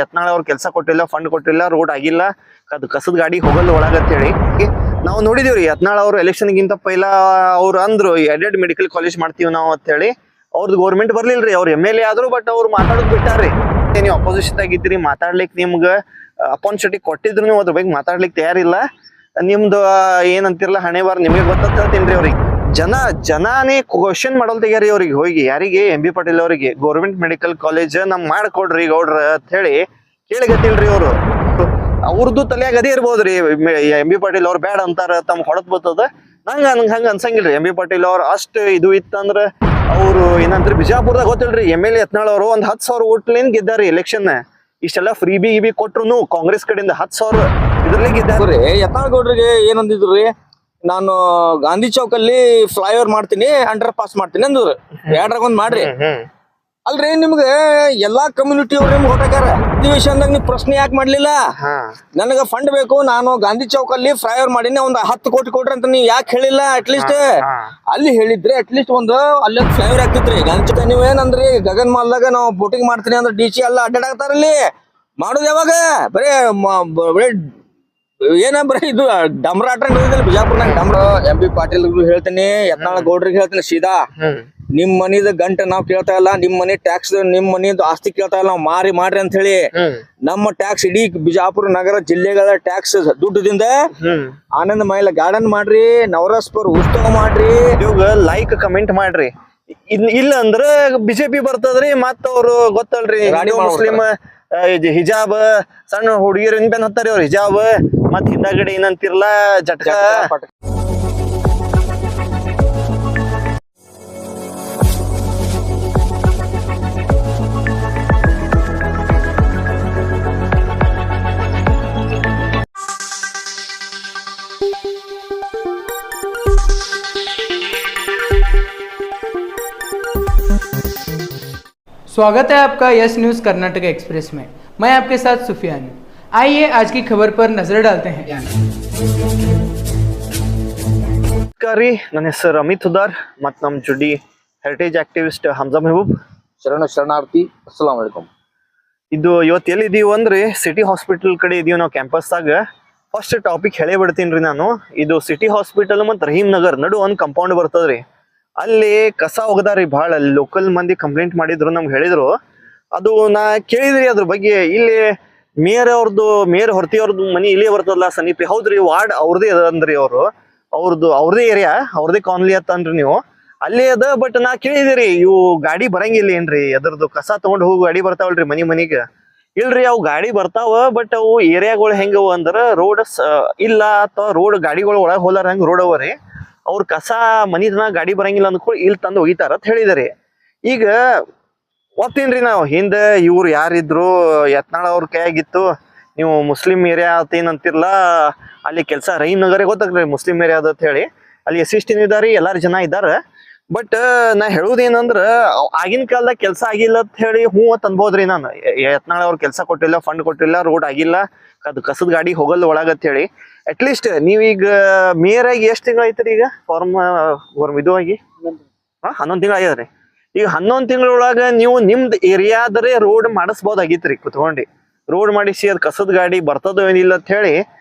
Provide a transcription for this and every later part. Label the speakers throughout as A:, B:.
A: ಯತ್ನಾಳ್ ಅವ್ರ ಕೆಲಸ ಕೊಟ್ಟಿಲ್ಲ, ಫಂಡ್ ಕೊಟ್ಟಿಲ್ಲ, ರೋಡ್ ಆಗಿಲ್ಲ, ಅದು ಕಸದ ಗಾಡಿ ಹೋಗಲ್ಲ ಒಳಗಂತ ಹೇಳಿ ನಾವು ನೋಡಿದೀವ್ರಿ. ಯತ್ನಾಳ್ ಅವ್ರು ಎಲೆಕ್ಷನ್ ಗಿಂತ ಪೈಲ ಅವ್ರು ಅಂದ್ರು ಎಡೆಡ್ ಮೆಡಿಕಲ್ ಕಾಲೇಜ್ ಮಾಡ್ತೀವಿ ನಾವು ಅಂತ ಹೇಳಿ. ಅವ್ರದ್ದು ಗೌರ್ಮೆಂಟ್ ಬರ್ಲಿಲ್ರಿ, ಅವ್ರು MLA ಆದ್ರು, ಬಟ್ ಅವ್ರು ಮಾತಾಡೋದ್ ಬಿಟ್ಟಾರ್ರಿ. ನೀವು ಅಪೋಸಿಷನ್ ಆಗಿದ್ರಿ, ಮಾತಾಡ್ಲಿಕ್ ನಿಮ್ಗ ಅಪಾರ್ಚುನಿಟಿ ಕೊಟ್ಟಿದ್ರು, ನೀವು ಅದ್ರ ಬಗ್ಗೆ ಮಾತಾಡ್ಲಿಕ್ ತಯಾರಿಲ್ಲ. ನಿಮ್ದು ಏನಂತಿರಲ್ಲ ಹಣೆ ಬಾರ್ ನಿಮಗೆ ಗೊತ್ತ ಹೇಳ್ತೀನಿ ಅವ್ರಿಗೆ. ಜನಾನೇ ಕ್ವಶನ್ ಮಾಡೋಲ್ ತೆಗ್ಯಾರಿ ಅವ್ರಿಗೆ ಹೋಗಿ. ಯಾರಿಗೆ? MB ಪಾಟೀಲ್ ಅವರಿಗೆ. ಗೌರ್ಮೆಂಟ್ ಮೆಡಿಕಲ್ ಕಾಲೇಜ್ ನಮ್ ಮಾಡ್ಕೊಡ್ರಿ ಗೌಡ್ರ ಅಂತ ಹೇಳಿ ಕೇಳಿಗತ್ತಿಲ್ರಿ ಅವ್ರು. ಅವ್ರದ್ದು ತಲೆಯಾಗ ಅದೇ ಇರ್ಬೋದ್ರಿ, MB ಪಾಟೀಲ್ ಅವ್ರು ಬ್ಯಾಡ ಅಂತಾರ, ತಮ್ಗೆ ಹೊಡತ್ ಬರ್ತದ. ಹಂಗ ಅನ್ಸಂಗಿಲ್ರಿ. MB ಪಾಟೀಲ್ ಅವ್ರ ಅಷ್ಟು ಇದು ಇತ್ತಂದ್ರ ಅವ್ರು ಏನಂತ್ರಿ, ಬಿಜಾಪುರದಾಗ ಗೊತ್ತಿಲ್ರಿ MLA ಯತ್ನಾಳ್ ಅವರು ಒಂದ್ 10,000 ಓಟ್ಲಿಂದ ಗೆದ್ದಾರಿ ಎಲೆಕ್ಷನ್. ಇಷ್ಟೆಲ್ಲ ಫ್ರೀ ಬಿ ಕೊಟ್ರು ಕಾಂಗ್ರೆಸ್ ಕಡೆಯಿಂದ 10,000 ಇದ್ರಲ್ಲೇ ಗೆದ್ದಾರ್ರಿ.
B: ಯತ್ನಾಳ್ ಗೌಡ್ರಿಗೆ ಏನಂದಿದ್ರಿ, ನಾನು ಗಾಂಧಿ ಚೌಕ್ ಅಲ್ಲಿ ಫ್ಲೈಓವರ್ ಮಾಡ್ತೀನಿ, ಅಂಡರ್ ಪಾಸ್ ಮಾಡ್ತೀನಿ ಅಂದ್ರು. ಎರಡ್ರಾಗ ಒಂದ್ ಮಾಡ್ರಿ. ಅಲ್ರಿ, ನಿಮ್ಗೆ ಎಲ್ಲಾ ಕಮ್ಯುನಿಟಿ ಅವ್ರು ನಿಮ್ಗೆ ಹೊಟ್ಟಾಗ್ಯಾರ. ಅಧಿವೇಶನದಾಗ ನೀವು ಪ್ರಶ್ನೆ ಯಾಕೆ ಮಾಡ್ಲಿಲ್ಲ? ನನಗ ಫಂಡ್ ಬೇಕು, ನಾನು ಗಾಂಧಿ ಚೌಕ್ ಅಲ್ಲಿ ಫ್ಲೈಓವರ್ ಮಾಡೀನಿ, ಒಂದ್ 10 ಕೋಟಿ ಕೊಡ್ರಿ ಅಂತ ನೀವು ಯಾಕೆ ಹೇಳಿಲ್ಲ? ಅಟ್ಲೀಸ್ಟ್ ಅಲ್ಲಿ ಹೇಳಿದ್ರೆ ಅಟ್ಲೀಸ್ಟ್ ಒಂದು ಅಲ್ಲಿ ಫ್ಲೈಓವರ್ ಆಗ್ತಿತ್ರಿ. ಗಾಂಧಿ ಚೌಕ್ ನೀವ್ ಏನಂದ್ರಿ, ಗಗನ್ ಮಾಲ್ದಾಗ ನಾವು ಬೋಟಿಂಗ್ ಮಾಡ್ತೀನಿ ಅಂದ್ರೆ DC ಎಲ್ಲ ಅಡ್ಡಾಡಾಗ್ತಾರಲ್ಲಿ. ಮಾಡೋದು ಯಾವಾಗ? ಬರೇ ಬರೀ ಇದು ಡಮ್ರಾಟ ಬಿಜಾಪುರ್ನಾಗ ಡಮ್ರ. MB ಪಾಟೀಲ್ ಹೇಳ್ತೀನಿ, ಯತ್ನಾಳ್ ಗೌಡ್ರಿಗೆ ಹೇಳ್ತೀನಿ ಸೀದಾ, ನಿಮ್ ಮನಿದ ಗಂಟೆ ನಾವ್ ಕೇಳ್ತಾ ಇಲ್ಲ, ನಿಮ್ ಮನಿ ಟ್ಯಾಕ್ಸ್, ನಿಮ್ ಮನಿದು ಆಸ್ತಿ ಕೇಳ್ತಾ ಇಲ್ಲ, ನಾವ್ ಮಾಡ್ರಿ ಅಂತ ಹೇಳಿ. ನಮ್ಮ ಟ್ಯಾಕ್ಸ್ ಇಡೀ ಬಿಜಾಪುರ ನಗರ ಜಿಲ್ಲೆಗಳ ಟ್ಯಾಕ್ಸ್ ದುಡ್ಡದಿಂದ ಆನಂದ್ ಮೈಲ ಗಾರ್ಡನ್ ಮಾಡ್ರಿ, ನವರಸ್ಪುರ್ ಉತ್ಸವ ಮಾಡ್ರಿ,
A: ಇವಾಗ ಲೈಕ್ ಕಮೆಂಟ್ ಮಾಡ್ರಿ. ಇಲ್ಲ ಅಂದ್ರ ಬಿಜೆಪಿ ಬರ್ತದ್ರಿ. ಮತ್ತ ಅವ್ರು ಗೊತ್ತಲ್ರಿ, ಮುಸ್ಲಿಂ ಹಿಜಾಬ್, ಸಣ್ಣ ಹುಡುಗಿಯರ್ ಬೆನ್ ಹತ್ತಾರಿ ಅವ್ರು ಹಿಜಾಬ್, ಮತ್ ಹಿಂದಾಗಡೆ ಏನಂತಿರ್ಲ ಜಟ್ಕ.
C: स्वागत है आपका यस न्यूज़ कर्नाटक एक्सप्रेस में। मैं आपके साथ सुफियान हूँ। आइए आज की खबर पर नजर डालते हैं।
A: ನಮಸ್ಕಾರಿ, ನನ್ನ ಹೆಸರು ಅಮಿತ್ ಹುದಾರ್ ಮತ್ತು ನಮ್ಮ ಜುಡಿ ಹೆರಿಟೇಜ್ ಆಕ್ಟಿವಿಸ್ಟ್ ಹಮ್ಜಾ ಮೆಹಬೂಬ್.
B: ಶರಣಾರ್ಥಿ. ಅಸ್ಸಲಾಂ ವಲೈಕುಂ.
A: ಇದು ಇವತ್ತು ಎಲ್ಲಿದ್ದೀವಿ ಅಂದ್ರೆ ಸಿಟಿ ಹಾಸ್ಪಿಟಲ್ ಕಡೆ ಇದೀವಿ ನಾವು, ಕ್ಯಾಂಪಸ್ದಾಗ. ಫಸ್ಟ್ ಟಾಪಿಕ್ ಹೇಳೇ ಬಿಡ್ತೀನಿ ರೀ ನಾನು. ಇದು ಸಿಟಿ ಹಾಸ್ಪಿಟಲ್ ಮತ್ತು ರಹೀಮ್ ನಗರ್ ನಡು ಒಂದು ಕಂಪೌಂಡ್ ಬರ್ತದ್ರಿ. ಅಲ್ಲಿ ಕಸ ಒಗದಾರಿ ಭಾಳ. ಅಲ್ಲಿ ಲೋಕಲ್ ಮಂದಿ ಕಂಪ್ಲೇಂಟ್ ಮಾಡಿದ್ರು, ನಮ್ಗೆ ಹೇಳಿದ್ರು. ಅದು ನಾ ಕೇಳಿದ್ರಿ ಅದ್ರ ಬಗ್ಗೆ. ಇಲ್ಲಿ ಮೇಯರ್ ಹೊರತಿ ಅವ್ರದ್ದು ಮನಿ ಇಲ್ಲಿ ಬರ್ತದಲ್ಲ ಸಮೀಪ. ಹೌದ್ರಿ, ವಾರ್ಡ್ ಅವ್ರದೇ ಅದಂದ್ರಿ. ಅವ್ರದೇ ಏರಿಯಾ, ಅವ್ರದೇ ಕಾನ್ಲಿ ಅತ್ತನ್ರಿ ನೀವು. ಅಲ್ಲಿ ಅದ. ಬಟ್ ನಾ ಕೇಳಿದಿರಿ, ಇವು ಗಾಡಿ ಬರಂಗಿಲ್ಲ ಏನ್ರಿ? ಅದ್ರದ್ದು ಕಸ ತಗೊಂಡ್ ಹೋಗಿ ಗಾಡಿ ಬರ್ತಾವಲ್ರಿ ಮನಿಗೆ? ಇಲ್ರಿ, ಅವು ಗಾಡಿ ಬರ್ತಾವ, ಬಟ್ ಅವು ಏರಿಯಾಗಳು ಹೆಂಗವ ಅಂದ್ರ ರೋಡ್ ಇಲ್ಲ, ಅಥವಾ ರೋಡ್ ಗಾಡಿಗಳು ಒಳಗೆ ಹೋಲಾರ ಹಂಗ ರೋಡ್ ಅವರಿ. ಅವ್ರ ಕಸ ಮನಿದನ ಗಾಡಿ ಬರಂಗಿಲ್ಲ ಅಂದ್ಕೊಂಡು ಇಲ್ಲಿ ತಂದು ಒಗಿತಾರ ಅಂತ ಹೇಳಿದಾರೆ. ಈಗ ಓದ್ತೀನ್ರಿ ನಾವು, ಹಿಂದೆ ಇವ್ರು ಯಾರಿದ್ರು, ಯತ್ನಾಳ್ ಅವ್ರ ಕೈಯಾಗಿತ್ತು. ನೀವು ಮುಸ್ಲಿಂ ಏರಿಯಾ ಏನಂತಿರ್ಲ, ಅಲ್ಲಿ ಕೆಲಸ ರಹೀಮ್ ನಗರೇ ಗೊತ್ತಾಗ್ರಿ ಮುಸ್ಲಿಂ ಏರಿಯಾ ಅಂತ ಹೇಳಿ. ಅಲ್ಲಿ SC ಇದಾರಿ, ಎಲ್ಲಾರು ಜನ ಇದ್ದಾರ. ಬಟ್ ನಾ ಹೇಳುದೇನಂದ್ರ, ಆಗಿನ ಕಾಲದಾಗ ಕೆಲಸ ಆಗಿಲ್ಲ ಅಂತ ಹೇಳಿ ಹ್ಞೂ ಅಂತ ಅನ್ಬೋದ್ರಿ ನಾನು. ಯತ್ನಾಳ್ ಅವ್ರ ಕೆಲಸ ಕೊಟ್ಟಿಲ್ಲ, ಫಂಡ್ ಕೊಟ್ಟಿಲ್ಲ, ರೋಡ್ ಆಗಿಲ್ಲ, ಅದು ಕಸದ ಗಾಡಿ ಹೋಗಲ್ಲ ಒಳಗಂತ ಹೇಳಿ. ಅಟ್ಲೀಸ್ಟ್ ನೀವೀಗ ಮೇಯರ್ ಆಗಿ ಎಷ್ಟು ತಿಂಗಳು ಐತ್ರಿ ಈಗ? ಫಾರ್ಮ್ ಇದು ಆಗಿ 11 ತಿಂಗಳು ಆಗ್ಯದ್ರಿ. ಈಗ 11 ತಿಂಗಳೊಳಗ ನೀವು ನಿಮ್ದು ಏರಿಯಾದರೆ ರೋಡ್ ಮಾಡಿಸ್ಬೋದಾಗಿತ್ರಿ. ಕುತ್ಕೊಂಡು ರೋಡ್ ಮಾಡಿಸಿ ಅದು ಕಸದ ಗಾಡಿ ಬರ್ತದೋ ಏನಿಲ್ಲ ಅಂತ ಹೇಳಿ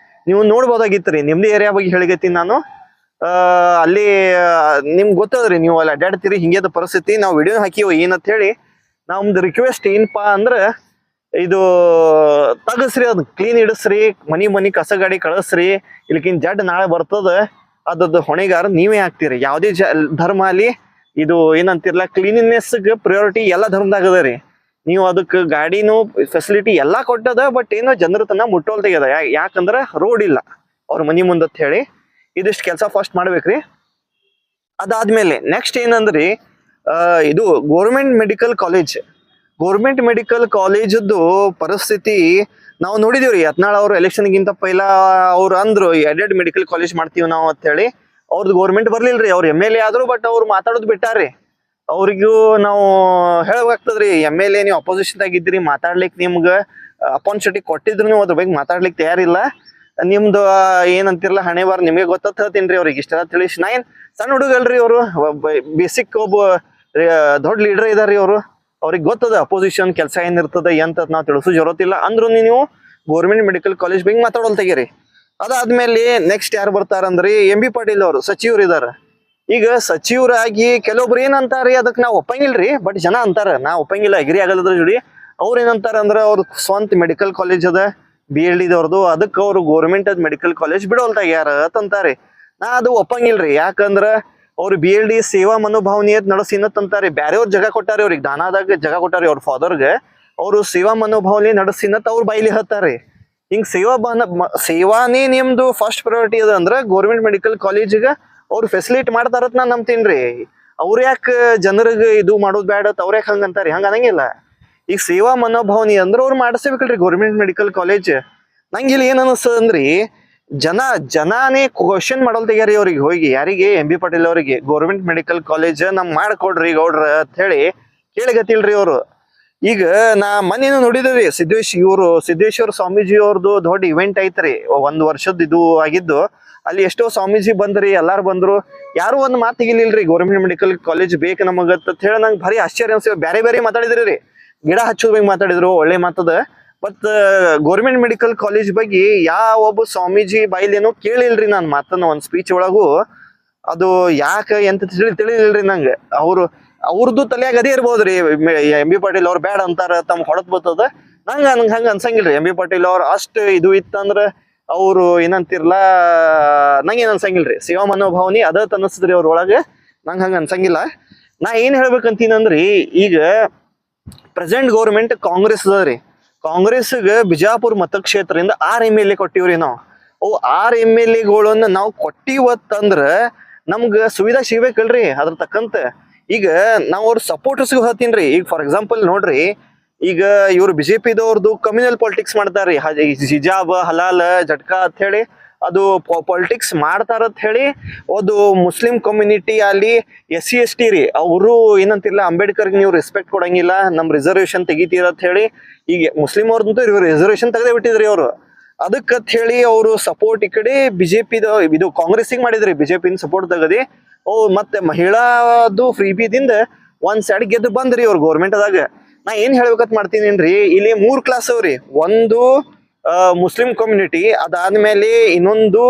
A: ನೀವು ನೋಡ್ಬೋದಾಗಿತ್ರಿ. ನಿಮ್ದು ಏರಿಯಾ ಬಗ್ಗೆ ಹೇಳಿಗತ್ತೀನಿ ನಾನು. ಅಲ್ಲಿ ನಿಮ್ಗೆ ಗೊತ್ತದ್ರಿ, ನೀವು ಅಲ್ಲಿ ಅಡ್ಡಾಡ್ತೀರಿ, ಹಿಂಗೇದ ಪರಿಸ್ಥಿತಿ. ನಾವು ವಿಡಿಯೋ ಹಾಕಿವ ಏನಂತ ಹೇಳಿ. ನಮ್ದು ರಿಕ್ವೆಸ್ಟ್ ಏನಪ್ಪಾ ಅಂದ್ರೆ, ಇದು ತಗಸ್ರಿ, ಅದ್ ಕ್ಲೀನ್ ಇಡಿಸ್ರಿ, ಮನಿ ಕಸ ಗಾಡಿ ಕಳಿಸ್ರಿ. ಇಲ್ಕಿನ್ ಜಡ್ ನಾಳೆ ಬರ್ತದ, ಅದ್ರದ್ದು ಹೊಣೆಗಾರ ನೀವೇ ಆಗ್ತೀರಿ. ಯಾವುದೇ ಧರ್ಮ ಅಲ್ಲಿ ಇದು ಏನಂತಿರ್ಲ, ಕ್ಲೀನಿನೆಸ್ಗೆ ಪ್ರಿಯಾರಿಟಿ ಎಲ್ಲ ಧರ್ಮದಾಗ ಅದ ರೀ. ನೀವು ಅದಕ್ಕೆ ಗಾಡಿನೂ ಫೆಸಿಲಿಟಿ ಎಲ್ಲಾ ಕೊಟ್ಟದ, ಬಟ್ ಏನೋ ಜನರ ತನ ಮುಟ್ಟೋಲ್ ತೆಗ್ಯದ. ಯಾಕಂದ್ರ ರೋಡ್ ಇಲ್ಲ ಅವ್ರ ಮನಿ ಮುಂದತ್ ಹೇಳಿ. ಇದಿಷ್ಟು ಕೆಲಸ ಫಸ್ಟ್ ಮಾಡ್ಬೇಕ್ರಿ. ಅದಾದ್ಮೇಲೆ ನೆಕ್ಸ್ಟ್ ಏನಂದ್ರಿ, ಇದು ಗೌರ್ಮೆಂಟ್ ಮೆಡಿಕಲ್ ಕಾಲೇಜದ್ದು ಪರಿಸ್ಥಿತಿ ನಾವು ನೋಡಿದೀವ್ರಿ. ಯತ್ನಾಳ್ ಅವ್ರು ಎಲೆಕ್ಷನ್ ಗಿಂತ ಪೈಲ ಅವ್ರು ಅಂದ್ರು ಎಡೆಡ್ ಮೆಡಿಕಲ್ ಕಾಲೇಜ್ ಮಾಡ್ತೀವಿ ನಾವು ಅಂತ ಹೇಳಿ. ಅವ್ರದ್ದು ಗೌರ್ಮೆಂಟ್ ಬರ್ಲಿಲ್ರಿ, ಅವ್ರು MLA ಆದ್ರು, ಬಟ್ ಅವ್ರು ಮಾತಾಡೋದು ಬಿಟ್ಟಾರ್ರಿ. ಅವ್ರಿಗೂ ನಾವು ಹೇಳ್ಬೇಕಾಗ್ತದ್ರಿ, MLA ನೀವು ಅಪೋಸಿಷನ್ ಆಗಿದ್ರಿ, ಮಾತಾಡ್ಲಿಕ್ಕೆ ನಿಮ್ಗೆ ಅಪಾರ್ಚುನಿಟಿ ಕೊಟ್ಟಿದ್ರು, ನೀವು ಅದ್ರ ಬಗ್ಗೆ ಮಾತಾಡ್ಲಿಕ್ಕೆ ತಯಾರಿಲ್ಲ. ನಿಮ್ದು ಏನಂತಿರ್ಲ ಹಣೆ ಬಾರ್ ನಿಮಗೆ ಗೊತ್ತ ಹೇಳ್ತೀನಿ ಅವ್ರಿಗೆ. ಇಷ್ಟೆಲ್ಲ ತಿಳಿಸಿ, ನಾ ಏನ್ ಸಣ್ಣ ಹುಡುಗಲ್ರಿ, ಅವರು ಬೇಸಿಕ್ ಒಬ್ಬ ದೊಡ್ಡ ಲೀಡರ್ ಇದಾರ್ರಿ ಅವರು. ಅವ್ರಿಗೆ ಗೊತ್ತದ ಅಪೋಸಿಷನ್ ಕೆಲಸ ಏನಿರ್ತದೆ ಅಂತ ನಾವು ತಿಳಿಸೋ ಜರೂರತ್ತಿಲ್ಲ. ಅಂದ್ರೂ ನೀವು ಗೌರ್ಮೆಂಟ್ ಮೆಡಿಕಲ್ ಕಾಲೇಜ್ ಬಗ್ಗೆ ಮಾತಾಡೋಲ್ ತೆಗೀರಿ. ಅದಾದ್ಮೇಲೆ ನೆಕ್ಸ್ಟ್ ಯಾರು ಬರ್ತಾರಂದ್ರಿ, ಎಂ ಬಿ ಪಾಟೀಲ್ ಅವರು ಸಚಿವರು ಇದಾರ. ಈಗ ಸಚಿವರಾಗಿ ಕೆಲವೊಬ್ರು ಏನಂತಾರಿ, ಅದಕ್ಕೆ ನಾವು ಒಪ್ಪಂಗಿಲ್ರಿ, ಬಟ್ ಜನ ಅಂತಾರ ನಾ ಒಪ್ಪಂಗಿಲ್ಲ, ಎಗ್ರಿ ಆಗಲ್ಲದ್ರ ಜೋಡಿ. ಅವ್ರು ಏನಂತಾರ ಅಂದ್ರೆ ಅವ್ರ ಸ್ವಂತ ಮೆಡಿಕಲ್ ಕಾಲೇಜ್ ಅದ BLD ದವ್ರದ್ದು, ಅದಕ್ಕೆ ಅವ್ರು ಗೋರ್ಮೆಂಟ್ ಮೆಡಿಕಲ್ ಕಾಲೇಜ್ ಬಿಡೋಲ್ತಾಗ್ಯಾರ ಅಂತಂತಾರೆ. ನಾ ಅದು ಒಪ್ಪಂಗಿಲ್ರಿ. ಯಾಕಂದ್ರ ಅವ್ರು BLD ಸೇವಾ ಮನೋಭಾವನೆಯದ್ ನಡೆಸಿನತ್ತಂತಾರೆ. ಬ್ಯಾರೆಯವ್ರ ಜಾಗ ಕೊಟ್ಟಾರೆ ಅವ್ರಿಗೆ, ದಾನಾದಾಗ ಜಾಗ ಕೊಟ್ಟಾರೆ ಅವ್ರ ಫಾದರ್ಗೆ. ಅವರು ಸೇವಾ ಮನೋಭಾವನೆ ನಡೆಸಿನತ್ ಅವ್ರ ಬಾಯಿಲಿ ಹತ್ತಾರೆ. ಹಿಂಗ್ ಸೇವಾನೇ ನಿಮ್ದು ಫಸ್ಟ್ ಪ್ರಯಾರಿಟಿ ಅದ ಅಂದ್ರೆ ಗೌರ್ಮೆಂಟ್ ಮೆಡಿಕಲ್ ಕಾಲೇಜಿಗೆ ಅವ್ರು ಫೆಸಿಲಿಟಿ ಮಾಡ್ತಾರತ್ ನಾ ನಂಬ್ತೀನ್ರಿ. ಅವ್ರ ಯಾಕೆ ಜನರಿಗೆ ಇದು ಮಾಡೋದು ಬೇಡ ಅವ್ರ ಯಾಕೆ ಹಂಗಂತಾರಿ? ಹಂಗ ಅನ್ನಂಗಿಲ್ಲ. ಈಗ ಸೇವಾ ಮನೋಭಾವನೆ ಅಂದ್ರೆ ಅವ್ರು ಮಾಡಿಸ್ಬೇಕಲ್ರಿ ಗೌರ್ಮೆಂಟ್ ಮೆಡಿಕಲ್ ಕಾಲೇಜ್. ನಂಗೆ ಇಲ್ಲಿ ಏನ್ ಅನಿಸ್ತದಂದ್ರಿ, ಜನಾನೇ ಕ್ವಶನ್ ಮಾಡೋಲ್ ತೆಗ್ಯಾರಿ ಅವ್ರಿಗೆ ಹೋಗಿ. ಯಾರಿಗೆ? ಎಂ ಬಿ ಪಾಟೀಲ್ ಅವರಿಗೆ. ಗೌರ್ಮೆಂಟ್ ಮೆಡಿಕಲ್ ಕಾಲೇಜ್ ನಮ್ ಮಾಡ್ಕೊಡ್ರಿ ಗೌಡ್ರ ಅಂತ ಹೇಳಿ ಕೇಳಿಗತ್ತಿಲ್ರಿ ಅವ್ರು. ಈಗ ನಾ ಮೊನ್ನೆ ನೋಡಿದ್ರಿ ಸಿದ್ದೇಶ್ವರ ಸ್ವಾಮೀಜಿ ಅವ್ರದ್ದು ದೊಡ್ಡ ಇವೆಂಟ್ ಐತ್ರಿ, 1 ವರ್ಷದ ಇದು ಆಗಿದ್ದು. ಅಲ್ಲಿ ಎಷ್ಟೋ ಸ್ವಾಮೀಜಿ ಬಂದ್ರಿ, ಎಲ್ಲಾರು ಬಂದ್ರು, ಯಾರು ಒಂದ್ ಮಾತಿಗಿಲ್ರಿ ಗೌರ್ಮೆಂಟ್ ಮೆಡಿಕಲ್ ಕಾಲೇಜ್ ಬೇಕು ನಮಗತ್ತ ಹೇಳಿ. ನಂಗೆ ಭಾರಿ ಆಶ್ಚರ್ಯ ಅನ್ಸ. ಬೇರೆ ಮಾತಾಡಿದ್ರಿ ರೀ, ಗಿಡ ಹಚ್ಚೋದ್ ಬಗ್ಗೆ ಮಾತಾಡಿದ್ರು, ಒಳ್ಳೆ ಮಾತದ. ಬಟ್ ಗೌರ್ಮೆಂಟ್ ಮೆಡಿಕಲ್ ಕಾಲೇಜ್ ಬಗ್ಗೆ ಯಾವ ಒಬ್ಬ ಸ್ವಾಮೀಜಿ ಬಾಯಿಲೇನೋ ಕೇಳಿಲ್ರಿ ನಾನು ಮಾತನ್ನ ಒಂದ್ ಸ್ಪೀಚ್ ಒಳಗು. ಅದು ಯಾಕೆ ಎಂತ ತಿಳಿಲಿಲ್ರಿ ನಂಗೆ. ಅವ್ರದ್ದು ತಲೆಯಾಗ ಅದೇ ಇರ್ಬೋದ್ರಿ, ಎಂ ಬಿ ಪಾಟೀಲ್ ಅವ್ರು ಬೇಡ ಅಂತಾರ, ತಮ್ಮ ಹೊಡತ್ ಬರ್ತದ. ನಂಗೆ ಹಂಗ ಅನ್ಸಂಗಿಲ್ರಿ. ಎಂ ಬಿ ಪಾಟೀಲ್ ಅವ್ರ ಅಷ್ಟು ಇದು ಇತ್ತಂದ್ರ ಅವ್ರು ಏನಂತಿರ್ಲ, ನಂಗೆ ಏನ್ ಅನ್ಸಂಗಿಲ್ರಿ. ಸೇವಾ ಮನೋಭಾವನೆ ಅದ ಅನಸ್ತದ್ರಿ ಅವ್ರ ಒಳಗೆ, ನಂಗೆ ಹಂಗ ಅನ್ಸಂಗಿಲ್ಲ. ನಾ ಏನ್ ಹೇಳ್ಬೇಕಂತೀನಂದ್ರಿ, ಈಗ ಪ್ರೆಸೆಂಟ್ ಗೌರ್ಮೆಂಟ್ ಕಾಂಗ್ರೆಸ್ ಅದ್ರಿ. ಕಾಂಗ್ರೆಸ್ಗೆ ಬಿಜಾಪುರ ಮತಕ್ಷೇತ್ರದಿಂದ 6 MLA ಕೊಟ್ಟಿವ್ರಿ ನಾವು. ಅವು 6 MLAಗಳನ್ನ ನಾವು ಕೊಟ್ಟಿವತ್ತಂದ್ರ ನಮ್ಗ ಸುವಿಧಾ ಸಿಗ್ಬೇಕಲ್ರಿ ಅದ್ರ ತಕ್ಕಂತ. ಈಗ ನಾವ್ ಅವ್ರ ಸಪೋರ್ಟರ್ಸ್ಗೂ ಹೇಳ್ತೀನ್ರಿ. ಈಗ ಫಾರ್ ಎಕ್ಸಾಂಪಲ್ ನೋಡ್ರಿ, ಈಗ ಇವ್ರು BJP-ದವ್ರದ್ದು ಕಮ್ಯುನಲ್ ಪಾಲಿಟಿಕ್ಸ್ ಮಾಡ್ತಾರ್ರಿ. ಹಿಜಾಬ್ ಹಲಾಲ್ ಜಟ್ಕಾ ಅಂತ ಹೇಳಿ ಅದು ಪಾಲಿಟಿಕ್ಸ್ ಮಾಡ್ತಾರಂತ ಹೇಳಿ ಅದು ಮುಸ್ಲಿಂ ಕಮ್ಯುನಿಟಿ ಅಲ್ಲಿ SC ST ರೀ, ಅವರು ಏನಂತಿಲ್ಲ, ಅಂಬೇಡ್ಕರ್ಗೆ ನೀವು ರೆಸ್ಪೆಕ್ಟ್ ಕೊಡಂಗಿಲ್ಲ, ನಮ್ ರಿಸರ್ವೇಶನ್ ತೆಗಿತೀರ ಅಂತ ಹೇಳಿ. ಈಗ ಮುಸ್ಲಿಂ ಅವ್ರದಂತೂ ರಿಸರ್ವೇಶನ್ ತೆಗೆದೇ ಬಿಟ್ಟಿದ್ರಿ ಅವರು. ಅದಕ್ಕಂತ ಹೇಳಿ ಅವರು ಸಪೋರ್ಟ್ ಈ ಕಡೆ BJP ಇದು ಕಾಂಗ್ರೆಸ್ಸಿಗೆ ಮಾಡಿದ್ರಿ, BJP ಸಪೋರ್ಟ್ ತೆಗದಿ. ಮತ್ತೆ ಮಹಿಳಾದು ಫ್ರೀ ಬಿದಿಂದ ಒಂದ್ ಸೈಡ್ ಗೆದ್ದು ಬಂದ್ರಿ ಅವ್ರು ಗೌರ್ಮೆಂಟ್ ಅದಾಗ. ನಾ ಏನ್ ಹೇಳ್ಬೇಕಂತ ಮಾಡ್ತೀನಿನ್ರಿ, ಇಲ್ಲಿ 3 ಕ್ಲಾಸ್ ಅವ್ರಿ. ಒಂದು ಮುಸ್ಲಿಂ ಕಮ್ಯುನಿಟಿ, ಅದಾದ್ಮೇಲೆ ಇನ್ನೊಂದು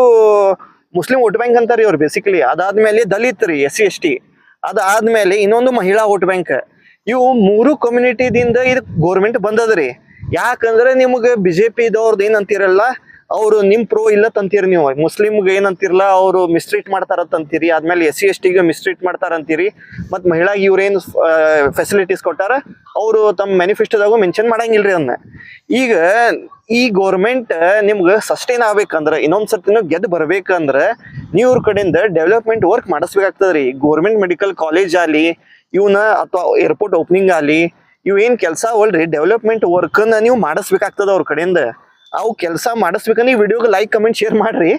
A: ಮುಸ್ಲಿಂ ವೋಟ್ ಬ್ಯಾಂಕ್ ಅಂತಾರಿ ಅವ್ರು ಬೇಸಿಕಲಿ. ಅದಾದ್ಮೇಲೆ ದಲಿತ್ ರೀ, SC ST. ಅದಾದ್ಮೇಲೆ ಇನ್ನೊಂದು ಮಹಿಳಾ ವೋಟ್ ಬ್ಯಾಂಕ್. ಇವು 3 ಕಮ್ಯುನಿಟಿದಿಂದ ಇದು ಗೋರ್ಮೆಂಟ್ ಬಂದದ್ರಿ. ಯಾಕಂದ್ರೆ ನಿಮ್ಗೆ BJP-ದವ್ರದ್ದು ಏನಂತೀರಲ್ಲ, ಅವ್ರು ನಿಮ್ ಪ್ರೋ ಇಲ್ಲತ್ ಅಂತೀರಿ ನೀವು. ಮುಸ್ಲಿಮ್ಗೆ ಏನಂತಿರಲ್ಲ, ಅವ್ರು ಮಿಸ್ಟ್ರೀಟ್ ಮಾಡ್ತಾರಂತೀರಿ. ಆದ್ಮೇಲೆ SC ST-ಗೆ ಮಿಸ್ಟ್ರೀಟ್ ಮಾಡ್ತಾರಂತೀರಿ. ಮತ್ ಮಹಿಳಾಗಿ ಇವ್ರೇನ್ ಫೆಸಿಲಿಟೀಸ್ ಕೊಟ್ಟಾರ ಅವ್ರು ತಮ್ಮ ಮ್ಯಾನಿಫೆಸ್ಟೋದಾಗೂ ಮೆನ್ಷನ್ ಮಾಡಂಗಿಲ್ರಿ ಅದನ್ನ. ಈಗ ಈ ಗೋರ್ಮೆಂಟ್ ನಿಮ್ಗೆ ಸಸ್ಟೈನ್ ಆಗ್ಬೇಕಂದ್ರ, ಇನ್ನೊಂದ್ಸರ್ತಿನೂ ಗೆದ್ದು ಬರ್ಬೇಕಂದ್ರ ನೀವು ಇವ್ರ ಕಡೆಯಿಂದ ಡೆವಲಪ್ಮೆಂಟ್ ವರ್ಕ್ ಮಾಡಿಸ್ಬೇಕಾಗ್ತದ್ರಿ. ಗೋರ್ಮೆಂಟ್ ಮೆಡಿಕಲ್ ಕಾಲೇಜ್ ಆಗಲಿ, ಇವನ್ನ ಅಥವಾ ಏರ್ಪೋರ್ಟ್ ಓಪನಿಂಗ್ ಆಗಲಿ, ಇವ್ ಏನ್ ಕೆಲಸ ಅಲ್ರಿ, ಡೆವಲಪ್ಮೆಂಟ್ ವರ್ಕ್ ನ ನೀವು ಮಾಡಿಸ್ಬೇಕಾಗ್ತದ ಅವ್ರ ಕಡೆಯಿಂದ. ಅವು ಕೆಲಸ ಮಾಡಿಸ್ಬೇಕಂದ್ರೆ ಈ ವಿಡಿಯೋಗೆ ಲೈಕ್ ಕಮೆಂಟ್ ಶೇರ್ ಮಾಡ್ರಿ.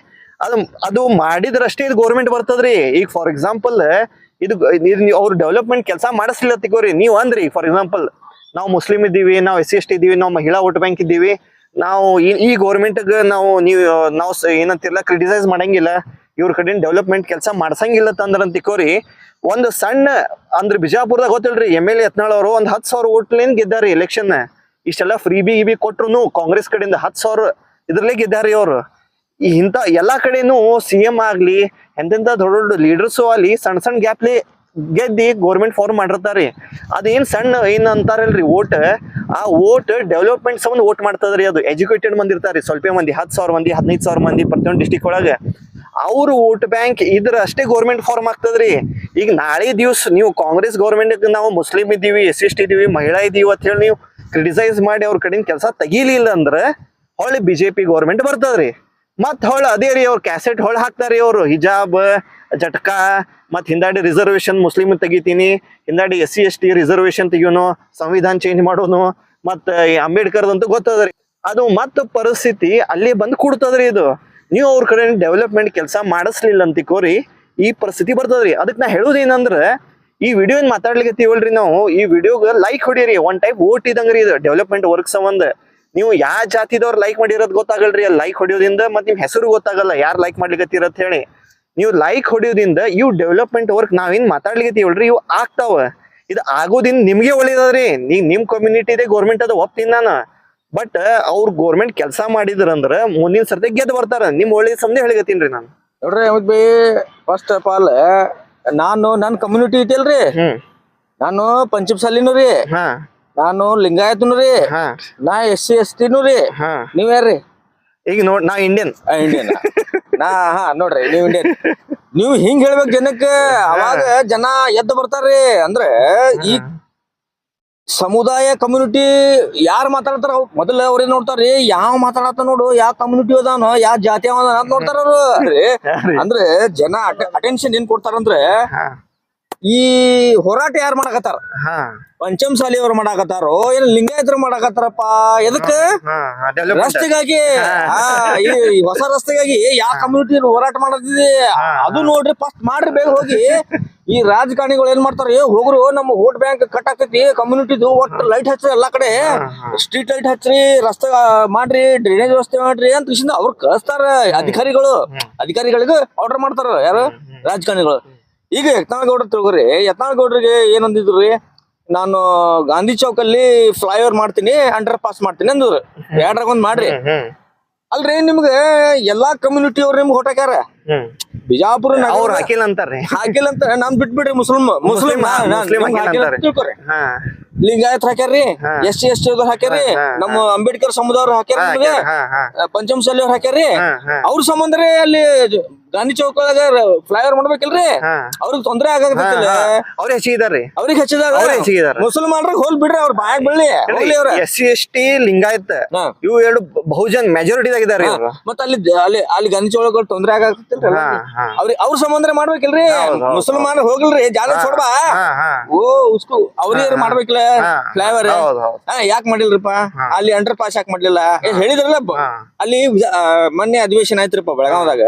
A: ಅದು ಮಾಡಿದ್ರಷ್ಟೇ ಇದು ಗೋರ್ಮೆಂಟ್ ಬರ್ತದ್ರಿ. ಈಗ ಫಾರ್ ಎಕ್ಸಾಂಪಲ್ ಇದು ಅವ್ರು ಡೆವಲಪ್ಮೆಂಟ್ ಕೆಲಸ ಮಾಡಿಸ್ಲಿಲ್ಲ ತಿಗೋರಿ ನೀವು ಅಂದ್ರಿ. ಫಾರ್ ಎಕ್ಸಾಂಪಲ್ ನಾವು ಮುಸ್ಲಿಂ ಇದ್ದೀವಿ, ನಾವು SC ST ಇದ್ದೀವಿ, ನಾವು ಮಹಿಳಾ ವೋಟ್ ಬ್ಯಾಂಕ್ ಇದ್ದೀವಿ, ನಾವು ಈ ಗೌರ್ಮೆಂಟ್ಗೆ ನಾವು ಏನಂತಿಲ್ಲ ಕ್ರಿಟಿಸೈಸ್ ಮಾಡಂಗಿಲ್ಲ, ಇವ್ರ ಕಡೆ ಡೆವಲಪ್ಮೆಂಟ್ ಕೆಲಸ ಮಾಡ್ಸಂಗಿಲ್ಲ ತಂದ್ರ ತಿಕೋರಿ. ಒಂದು ಸಣ್ಣ ಅಂದ್ರೆ ಬಿಜಾಪುರದಾಗ ಗೊತ್ತಿಲ್ರಿ, MLA ಯತ್ನಾಳ್ ಅವರು ಒಂದ್ 10,000 ವೋಟ್ಲಿಂದ ಗೆದ್ದಾರಿ ಎಲೆಕ್ಷನ್. ಇಷ್ಟೆಲ್ಲ ಫ್ರೀ ಬಿ ಕೊಟ್ರು ಕಾಂಗ್ರೆಸ್ ಕಡೆಯಿಂದ 10,000 ಇದ್ರಲ್ಲೇ ಗೆದ್ದಾರಿ ಅವ್ರು. ಇಂಥ ಎಲ್ಲಾ ಕಡೆನೂ CM ಆಗ್ಲಿ, ಎಂತೆಂತ ದೊಡ್ಡ ದೊಡ್ಡ ಲೀಡರ್ಸು ಅಲ್ಲಿ ಸಣ್ಣ ಗ್ಯಾಪ್ಲಿ ಗೆದ್ದಿ ಗೌರ್ಮೆಂಟ್ ಫಾರ್ಮ್ ಮಾಡಿರ್ತಾರಿ. ಅದೇನ್ ಸಣ್ಣ ಏನ್ ಅಂತಾರಲ್ರಿ ವೋಟ್, ಆ ವೋಟ್ ಡೆವಲಪ್ಮೆಂಟ್ ಸಂಬಂಧ ವೋಟ್ ಮಾಡ್ತದ್ರಿ. ಅದು ಎಜುಕೇಟೆಡ್ ಮಂದಿ ಇರ್ತಾರಿ, ಸ್ವಲ್ಪ ಮಂದಿ, 10,000 ಮಂದಿ 15,000 ಮಂದಿ ಪ್ರತಿಯೊಂದು ಡಿಸ್ಟಿಕ್ ಒಳಗೆ. ಅವ್ರ ವೋಟ್ ಬ್ಯಾಂಕ್ ಇದ್ರ ಅಷ್ಟೇ ಗೌರ್ಮೆಂಟ್ ಫಾರ್ಮ್ ಆಗ್ತದ್ರಿ. ಈಗ ನಾಳೆ ದಿವ್ಸ ನೀವು ಕಾಂಗ್ರೆಸ್ ಗೌರ್ಮೆಂಟ್ ನಾವು ಮುಸ್ಲಿಂ ಇದ್ದೀವಿ, SC ST ಇದ್ದೀವಿ, ಮಹಿಳಾ ಇದ್ದೀವಿ ಅಂತ ಹೇಳಿ ನೀವು ಕ್ರಿಟಿಸೈಸ್ ಮಾಡಿ ಅವ್ರ ಕಡೆಯಿಂದ ಕೆಲಸ ತೆಗಿಲಿಲ್ಲ ಅಂದ್ರೆ ಹೊಳ್ಳಿ BJP ಗೌರ್ಮೆಂಟ್ ಬರ್ತದ್ರಿ. ಮತ್ ಹೊಳ್ಳಿ ಅದೇ ರೀ ಅವ್ರ ಕ್ಯಾಸೆಟ್ ಹೊಳ್ಳಿ ಹಾಕ್ತಾರಿ ಅವ್ರು. ಹಿಜಾಬ್ ಜಟ್ಕಾ ಮತ್ ಹಿಂದಾಡಿ ರಿಸರ್ವೇಶನ್ ಮುಸ್ಲಿಮ್ ತೆಗಿತೀನಿ, ಹಿಂದಾಡಿ SC ST ರಿಸರ್ವೇಶನ್ ತೆಗಿಯೋನು, ಸಂವಿಧಾನ ಚೇಂಜ್ ಮಾಡೋನು, ಮತ್ ಅಂಬೇಡ್ಕರ್ದಂತೂ ಗೊತ್ತದ್ರಿ. ಅದು ಮತ್ ಪರಿಸ್ಥಿತಿ ಅಲ್ಲಿ ಬಂದ್ ಕೂಡ್ತದ್ರಿ. ಇದು ನೀವು ಅವ್ರ ಕಡೆ ಡೆವಲಪ್ಮೆಂಟ್ ಕೆಲಸ ಮಾಡಿಸ್ಲಿಲ್ಲ ಅಂತಿಕೋರಿ ಈ ಪರಿಸ್ಥಿತಿ ಬರ್ತದ್ರಿ. ಅದಕ್ಕೆ ನಾ ಹೇಳುದೇನಂದ್ರ, ಈ ವಿಡಿಯೋ ಏನ್ ಮಾತಾಡ್ಲಿಕ್ಕತ್ತೀವಲ್ರಿ ನಾವು, ಈ ವಿಡಿಯೋಗ ಲೈಕ್ ಹೊಡೀರಿ. ಒನ್ ಟೈಪ್ ವೋಟ್ ಇದಂಗ್ರಿ ಇದು ಡೆವಲಪ್ಮೆಂಟ್ ವರ್ಕ್ ಸಂಬಂಧ. ನೀವು ಯಾವ ಜಾತಿದವ್ರು ಲೈಕ್ ಮಾಡಿರೋದ್ ಗೊತ್ತಾಗಲ್ರಿ ಅಲ್ಲಿ ಲೈಕ್ ಹೊಡಿಯೋದ್ರಿಂದ. ಮತ್ ನಿಮ್ ಹೆಸರು ಗೊತ್ತಾಗಲ್ಲ ಯಾರು ಲೈಕ್ ಮಾಡ್ಲಿಕ್ಕತ್ತೀರತ್ ಹೇಳಿ. ನೀವು ಲೈಕ್ ಹೊಡಿಯೋದ್ರಿಂದ ಇವು ಡೆವಲಪ್ಮೆಂಟ್ ವರ್ಕ್ ನಾವೇನ್ ಮಾತಾಡ್ಲಿಕ್ಕತ್ತೀವಲ್ರಿ ಇವು ಆಗ್ತಾವ. ಇದು ಆಗೋದಿಂದ ನಿಮ್ಗೆ ಒಳ್ಳೇದದ್ರಿ. ನಿಮ್ ಕಮ್ಯುನಿಟಿ ಇದೆ, ಗೌರ್ಮೆಂಟ್ ಅದ ಒಪ್ತೀನಿ ನಾನು. ಬಟ್ ಅವ್ರ ಗೌರ್ಮೆಂಟ್ ಕೆಲಸ ಮಾಡಿದ್ರಂದ್ರ ಮುಂದಿನ ಸರ್ತಿ ಗೆದ್ದು ಬರ್ತಾರ. ನಿಮ್ ಒಳ್ಳೆ ಸಮನೆ ಹೇಳಿಗತ್ತೀನ್ರಿ ನಾನು.
B: ನೋಡ್ರಿ Amit by, first of all ನಾನು ನನ್ನ ಕಮ್ಯುನಿಟಿ ಐತಿಲ್ರಿ, ನಾನು ಪಂಚಮಸಾಲಿನೂ ರೀ, ನಾನು ಲಿಂಗಾಯತನು ರೀ, ನಾ SC ST ರೀ. ನೀವ್ ಯಾರ್ರಿ?
A: ಈಗ ನಾ ಇಂಡಿಯನ್.
B: ಇಂಡಿಯನ್ ನೋಡ್ರಿ, ನೀವ್ ಇಂಡಿಯನ್. ನೀವ್ ಹಿಂಗ್ ಹೇಳ್ಬೇಕು ಜನಕ್ಕೆ, ಅವಾಗ ಜನ ಎದ್ದು ಬರ್ತಾರ್ರಿ. ಅಂದ್ರೆ ಈ ಸಮುದಾಯ ಕಮ್ಯುನಿಟಿ ಯಾರು ಮಾತಾಡ್ತಾರ ಮೊದಲ ಅವ್ರೇ ನೋಡ್ತಾರ್ರಿ, ಯಾವ ಮಾತಾಡತ್ತ ನೋಡು, ಯಾವ ಕಮ್ಯುನಿಟಿ ಅದಾನ, ಯಾವ ಜಾತಿ ಅದಾನ ಅಂತ ನೋಡ್ತಾರ ಅವ್ರು. ಅಂದ್ರೆ ಜನ ಅಟೆನ್ಷನ್ ಏನ್ ಕೊಡ್ತಾರಂದ್ರೆ, ಈ ಹೋರಾಟ ಯಾರು ಮಾಡಕತ್ತಾರ, ಪಂಚಮಸಾಲಿ ಅವ್ರು ಮಾಡಾಕತ್ತಾರೋ ಏನ್ ಲಿಂಗಾಯತರು ಮಾಡಾಕತ್ತಾರಪ್ಪ? ಎದಕ್ಕ? ರಸ್ತೆಗಾಗಿ. ಈ ಹೊಸ ರಸ್ತೆಗಾಗಿ ಯಾವ ಕಮ್ಯುನಿಟಿ ಹೋರಾಟ ಮಾಡತ್ತಿದೆ ಅದು ನೋಡ್ರಿ, ಫಸ್ಟ್ ಮಾಡ್ರಿ, ಬೇಗ ಹೋಗಿ. ಈ ರಾಜಕಾರಣಿಗಳು ಏನ್ ಮಾಡ್ತಾರ, ಹೋಗ್ರು ನಮ್ಮ ವೋಟ್ ಬ್ಯಾಂಕ್ ಕಟ್ ಆಗ್ತೈತಿ ಕಮ್ಯುನಿಟಿದು, ಒಟ್ಟು ಲೈಟ್ ಹಚ್ಚ್ರಿ, ಎಲ್ಲಾ ಕಡೆ ಸ್ಟ್ರೀಟ್ ಲೈಟ್ ಹಚ್ಚ್ರಿ, ರಸ್ತೆ ಮಾಡ್ರಿ, ಡ್ರೈನೇಜ್ ವ್ಯವಸ್ಥೆ ಮಾಡ್ರಿ ಅಂತ ವಿಷಯ ಅವ್ರು ಕಳಿಸ್ತಾರ. ಅಧಿಕಾರಿಗಳಿಗೆ ಆರ್ಡರ್ ಮಾಡ್ತಾರ ಯಾರು? ರಾಜಕಾರಣಿಗಳು. ಈಗ ಯತ್ನಾಳ್ ತಿಳ್ಕೊರಿ, ಯತ್ನಾಳ್ ಗೌಡ್ರಿಗೆ ಏನಂದಿದ್ರು, ನಾನು ಗಾಂಧಿ ಚೌಕಲ್ಲಿ ಫ್ಲೈಓವರ್ ಮಾಡ್ತೀನಿ, ಅಂಡರ್ ಪಾಸ್ ಮಾಡ್ತೀನಿ ಅಂದ್ರು. ಎರಡ್ರಾಗೊಂದ್ ಮಾಡ್ರಿ. ಅಲ್ರಿ, ನಿಮ್ಗೆ ಎಲ್ಲಾ ಕಮ್ಯುನಿಟಿ ಅವ್ರು ನಿಮ್ಗೆ ಹೊಟ್ಟಾಕ್ಯಾರ. ಬಿಜಾಪುರ
A: ಹಾಕಿಲ್ಲ ಅಂತಾರ್ರಿ,
B: ಹಾಕಿಲ್ಲ ಅಂತ ನಾನ್ ಬಿಟ್ಬಿಡ್ರಿ. ಮುಸ್ಲಿಂ ತಿಳ್ಕೊರಿ. ಲಿಂಗಾಯತ್ ಹಾಕ್ಯಾರ್ರಿ, SC ST ಹಾಕ್ಯಾರ್ರಿ, ನಮ್ಮ ಅಂಬೇಡ್ಕರ್ ಸಮುದಾಯ ಹಾಕ್ಯಾರ, ಪಂಚಮಸಾಲಿ ಅವ್ರು ಹಾಕ್ಯಾರ್ರಿ. ಅವ್ರ ಸಂಬಂಧ ರೀ ಅಲ್ಲಿ ಗಾಂಧಿ ಚೌಕ ಒಳಗ ಫ್ಲೈಓವರ್ ಮಾಡ್ಬೇಕಿಲ್ರಿ, ಅವ್ರಿಗೆ ತೊಂದ್ರೆ ಆಗತ್ತಿಲ್ಲ.
A: ಅವ್ರ ಹೆಚ್ಚಿಗಿದಾರ್ರಿ,
B: ಅವ್ರಿಗೆ ಹೆಚ್ಚಿದಾರ. ಮುಸಲ್ಮಾನ್ರಿಗೆ ಹೋಲ್ ಬಿಡ್ರಿ, ಅವ್ರ ಬಾಯಾಗ ಬಳ್ಳಿ.
A: SC ST ಲಿಂಗಾಯತ್ ಇವು ಎರಡು ಬಹುಜನ್ ಮೆಜಾರಿಟಿದಾಗಿದಾರೆ.
B: ಮತ್ತ ಅಲ್ಲಿ ಗಾಂಧಿ ಚೌಕ ತೊಂದ್ರೆ ಆಗತ್ತಿಲ್ರಿ, ಅವ್ರ ಸಂಬಂಧ ಮಾಡ್ಬೇಕಿಲ್ರಿ. ಮುಸಲ್ಮಾನ್ ಹೋಗಿಲ್ರಿ, ಜಾಗ ಸೊಡ್ಬಾ ಅವ್ರಿಗೆ ಮಾಡ್ಬೇಕಿಲ್ಲ ಫ್ಲೈಓವರ್. ಯಾಕೆ ಮಾಡಿಲ್ರಿಪ್ಪ ಅಲ್ಲಿ ಅಂಡರ್ ಪಾಸ್? ಯಾಕೆ ಮಾಡ್ಲಿಲ್ಲ ಹೇಳಿದ್ರಲ್ಲ. ಅಲ್ಲಿ ಮೊನ್ನೆ ಅಧಿವೇಶನ ಆಯ್ತ್ರಿಪ್ಪ ಬೆಳಗಾವದಾಗ.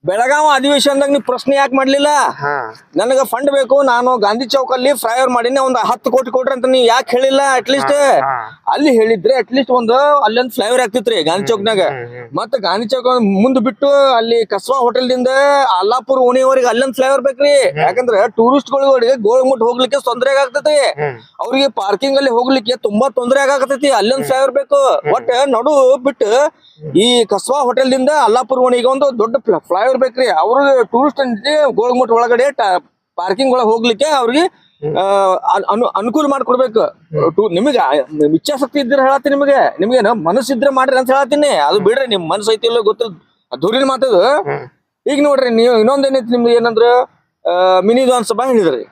B: ಬೆಳಗಾವ ಅಧಿವೇಶನದಾಗ ನೀವು ಪ್ರಶ್ನೆ ಯಾಕೆ ಮಾಡ್ಲಿಲ್ಲ? ನನಗ ಫಂಡ್ ಬೇಕು, ನಾನು ಗಾಂಧಿ ಚೌಕಲ್ಲಿ ಫ್ಲೈಓವರ್ ಮಾಡೀನಿ, ಒಂದ್ 10 ಕೋಟಿ ಕೊಡ್ರಿ ಅಂತ ನೀವ್ ಯಾಕೆ ಹೇಳಿಲ್ಲ? ಅಟ್ಲೀಸ್ಟ್ ಅಲ್ಲಿ ಹೇಳಿದ್ರೆ ಅಟ್ಲೀಸ್ಟ್ ಅಲ್ಲೊಂದ್ ಫ್ಲೈಓವರ್ ಆಗ್ತಿತ್ರಿ ಗಾಂಧಿ ಚೌಕ್ನಾಗ. ಮತ್ತ ಗಾಂಧಿ ಚೌಕ ಮುಂದ್ ಬಿಟ್ಟು ಅಲ್ಲಿ ಕಸ್ಬಾ ಹೋಟೆಲ್ ದಿಂದ ಅಲ್ಲಾಪುರ್ ಓಣಿಯವರಿಗೆ ಅಲ್ಲೊಂದ್ ಫ್ಲೈಓವರ್ ಬೇಕ್ರಿ. ಯಾಕಂದ್ರೆ ಟೂರಿಸ್ಟ್ ಗಳಿಗೆ ಗೋಳ್ಮುಟ್ ಹೋಗ್ಲಿಕ್ಕೆ ತೊಂದ್ರೆ ಆಗತೈತಿ, ಅವ್ರಿಗೆ ಪಾರ್ಕಿಂಗ್ ಅಲ್ಲಿ ಹೋಗ್ಲಿಕ್ಕೆ ತುಂಬಾ ತೊಂದ್ರೆ ಆಗತೈತಿ. ಅಲ್ಲೊಂದ್ ಫ್ಲೈಓವರ್ ಬೇಕು. ಒಟ್ಟ ನಡು ಬಿಟ್ಟು ಈ ಕಸ್ಬಾ ಹೋಟೆಲ್ ದಿಂದ ಅಲ್ಲಾಪುರ್ ಓಣಿಗೆ ಒಂದು ದೊಡ್ಡ ಫ್ಲೈಓವರ್ ಬೇಕ್ರಿ. ಅವ್ರಿಗೆ ಟೂರಿಸ್ಟ್ ಗೋಳ್ಮುಟ್ ಒಳಗಡೆ ಪಾರ್ಕಿಂಗ್ ಒಳಗೆ ಹೋಗ್ಲಿಕ್ಕೆ ಅವ್ರಿಗೆ ಅನುಕೂಲ ಮಾಡ್ಕೊಡ್ಬೇಕು. ನಿಮಗೆ ಇಚ್ಛಾಶಕ್ತಿ ಇದ್ರೆ ಹೇಳತ್ತೀನಿ, ನಿಮ್ಗೆ ಮನಸ್ಸಿದ್ರೆ ಮಾಡ್ರಿ ಅಂತ ಹೇಳತ್ತೀನಿ. ಅದು ಬಿಡ್ರಿ, ನಿಮ್ ಮನಸ್ಸು ಐತಿ ಇಲ್ಲ ಗೊತ್ತಿಲ್ಲ, ದೂರಿನ ಮಾತದು. ಈಗ ನೋಡ್ರಿ, ನೀವು ಇನ್ನೊಂದೇನೈತಿ ನಿಮ್ದು ಏನಂದ್ರ ಮಿನಿ ವಿಧಾನಸಭಾ ಹೇಳಿದ್ರಿ.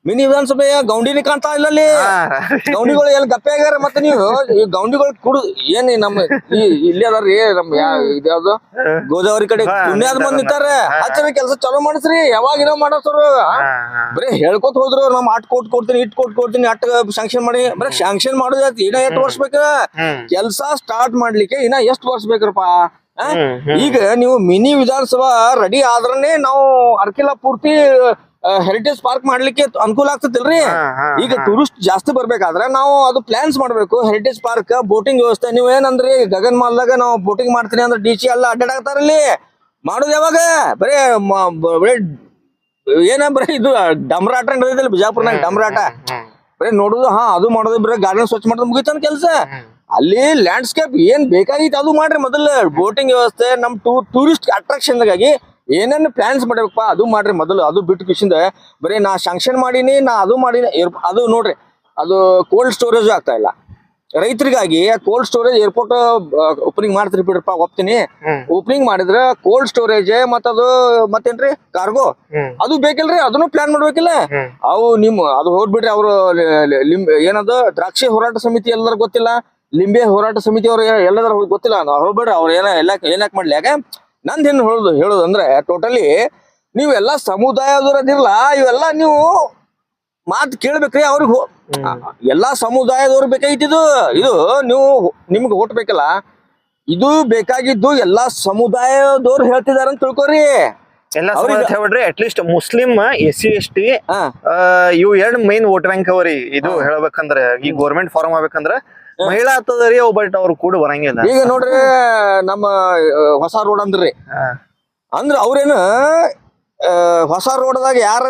B: ಮಿನಿ ವಿಧಾನಸಭೆಯ ಗೌಂಡಿನಿ ಕಾಣ್ತಾ ಇಲ್ಲ ಅಲ್ಲಿ. ಗೌಂಡಿಗಳು ಎಲ್ಲಿ ಗಪ್ಪೆ ಆಗ್ಯಾರ. ಮತ್ತೆ ನೀವು ಈ ಗೌಂಡಿಗಳು ಕುಡು ಏನ್ ನಮ್ಮ ಇಲ್ಲಿ ಅದಾರ್ರಿ, ನಮ್ ಇದ್ಯಾವ್ದು ಗೋದಾವರಿ ಕಡೆ ಪುಣ್ಯಾದ ಮಂದಿ ನಿಂತಾರ. ಹಚ್ಚರ ಕೆಲಸ ಚಲೋ ಮಾಡಿಸ್ರಿ. ಯಾವಾಗ ಏನೋ ಮಾಡಸರು ಬರೀ ಹೇಳ್ಕೊತ ಹೋದ್ರು, ನಮ್ ಅಟ್ ಕೋಟ್ ಕೊಡ್ತೀನಿ, ಇಟ್ ಕೋಟ್ ಕೊಡ್ತೀನಿ, ಅಟ್ ಶಾಂಕ್ಷನ್ ಮಾಡಿ. ಬರೀ ಶಾಂಕ್ಷನ್ ಮಾಡೋದ್ ಇನ್ನ 8 ವರ್ಷ ಬೇಕ. ಕೆಲ್ಸ ಸ್ಟಾರ್ಟ್ ಮಾಡ್ಲಿಕ್ಕೆ ಇನ್ನ ಎಷ್ಟು ವರ್ಷ ಬೇಕ್ರಪ್ಪ? ಈಗ ನೀವು ಮಿನಿ ವಿಧಾನಸಭಾ ರೆಡಿ ಆದ್ರನೆ ನಾವು ಅರ್ಕಿಲಾ ಪೂರ್ತಿ ಹೆರಿಟೇಜ್ ಪಾರ್ಕ್ ಮಾಡ್ಲಿಕ್ಕೆ ಅನುಕೂಲ ಆಗ್ತತಿಲ್ರಿ. ಈಗ ಟೂರಿಸ್ಟ್ ಜಾಸ್ತಿ ಬರ್ಬೇಕಾದ್ರೆ ನಾವು ಅದು ಪ್ಲಾನ್ಸ್ ಮಾಡ್ಬೇಕು. ಹೆರಿಟೇಜ್ ಪಾರ್ಕ್, ಬೋಟಿಂಗ್ ವ್ಯವಸ್ಥೆ. ನೀವ್ ಏನಂದ್ರಿ ಗಗನ್ ಮಾಲ್ದಾಗ ನಾವು ಬೋಟಿಂಗ್ ಮಾಡ್ತೀನಿ ಅಂದ್ರೆ DC ಎಲ್ಲ ಅಡ್ಡಾಡಾಕ್ತಾರಲ್ಲಿ. ಮಾಡೋದು ಯಾವಾಗ? ಬರೀ ಬರೀ ಇದು ಡಮ್ರಾಟ ನಡೆದಿಲ್ಲ ಬಿಜಾಪುರ್ನಾಗ. ಡಮ್ರಾಟ ಬರೀ ನೋಡುದು, ಅದು ಮಾಡೋದು, ಬರೀ ಗಾರ್ಡನ್ ಸ್ವಚ್ಛ ಮಾಡೋದು ಮುಗಿತಾನ ಕೆಲ್ಸ. ಅಲ್ಲಿ ಲ್ಯಾಂಡ್ಸ್ಕೇಪ್ ಏನ್ ಬೇಕಾಗಿತ್ತು ಅದು ಮಾಡ್ರಿ. ಮೊದಲು ಬೋಟಿಂಗ್ ವ್ಯವಸ್ಥೆ, ನಮ್ ಟೂರಿಸ್ಟ್ ಅಟ್ರಾಕ್ಷನ್ಗಾಗಿ ಏನೇನು ಪ್ಲಾನ್ಸ್ ಮಾಡ್ಬೇಕಪ್ಪ ಅದು ಮಾಡ್ರಿ ಮೊದಲು. ಅದು ಬಿಟ್ಟು ಕಿಶಿಂದ ಬರೀ ನಾ ಶಾಂಕ್ಷನ್ ಮಾಡೀನಿ, ನಾ ಅದು ಮಾಡೀನಿ. ಅದು ನೋಡ್ರಿ, ಅದು ಕೋಲ್ಡ್ ಸ್ಟೋರೇಜ್ ಆಗ್ತಾ ಇಲ್ಲ ರೈತರಿಗಾಗಿ. ಕೋಲ್ಡ್ ಸ್ಟೋರೇಜ್ ಏರ್ಪೋರ್ಟ್ ಓಪನಿಂಗ್ ಮಾಡ್ತಿರಿ ಬಿಡ್ರಪ್ಪ, ಒಪ್ತೀನಿ. ಓಪನಿಂಗ್ ಮಾಡಿದ್ರೆ ಕೋಲ್ಡ್ ಸ್ಟೋರೇಜ್ ಮತ್ತದು ಮತ್ತೇನ್ರಿ ಕಾರ್ಗೋ ಅದು ಬೇಕಿಲ್ರಿ, ಅದನ್ನು ಪ್ಲಾನ್ ಮಾಡ್ಬೇಕಿಲ್ಲ. ಅವು ಅದು ಹೋಗ್ಬಿಡ್ರಿ. ಅವ್ರು ಏನದು ದ್ರಾಕ್ಷಿ ಹೋರಾಟ ಸಮಿತಿ ಎಲ್ಲರೂ ಗೊತ್ತಿಲ್ಲ, ಲಿಂಬೆ ಹೋರಾಟ ಸಮಿತಿ ಅವ್ರು ಎಲ್ಲದಾರ ಗೊತ್ತಿಲ್ಲ, ಹೋಗ್ಬಿಡ್ರಿ. ಅವ್ರು ಏನಾಕ್ ಮಾಡ್ಲಿ? ಯಾಕೆ ನಂದ್ ಏನ್ ಹೇಳೋದು ಅಂದ್ರೆ, ಟೋಟಲಿ ನೀವೆಲ್ಲಾ ಸಮುದಾಯದವ್ರದಿರ್ಲ, ಇವೆಲ್ಲಾ ನೀವು ಮಾತು ಕೇಳ್ಬೇಕ್ರಿ. ಅವ್ರಿಗೆ ಎಲ್ಲಾ ಸಮುದಾಯದವ್ರು ಬೇಕಾಗಿತ್ತು. ಇದು ನಿಮ್ಗೆ ಓಟ್ ಬೇಕಲ್ಲ, ಇದು ಬೇಕಾಗಿದ್ದು ಎಲ್ಲಾ ಸಮುದಾಯದವ್ರು ಹೇಳ್ತಿದಾರ ಅಂತ ತಿಳ್ಕೊರಿ.
A: ಎಲ್ಲ ಹೇಳ್ಬಿಡ್ರಿ. ಅಟ್ಲೀಸ್ಟ್ ಮುಸ್ಲಿಂ, SC ST ಇವು 2 ಮೈನ್ ವೋಟ್ ಬ್ಯಾಂಕ್ ಅವ್ರಿ. ಇದು ಹೇಳ್ಬೇಕಂದ್ರೆ ಈ ಗೋರ್ಮೆಂಟ್ ಫಾರ್ಮ್ ಆಗ್ಬೇಕಂದ್ರ ಮಹಿಳಾ ಹತ್ತದ್ರಿ, ಬಟ್ ಅವ್ರು ಕೂಡ ಬರಂಗಿಲ್ಲ.
B: ಈಗ ನೋಡ್ರಿ, ನಮ್ಮ ಹೊಸ ರೋಡ್ ಅಂದ್ರಿ, ಅಂದ್ರ ಅವ್ರೇನು ಹೊಸ ರೋಡ್ದಾಗ ಯಾರ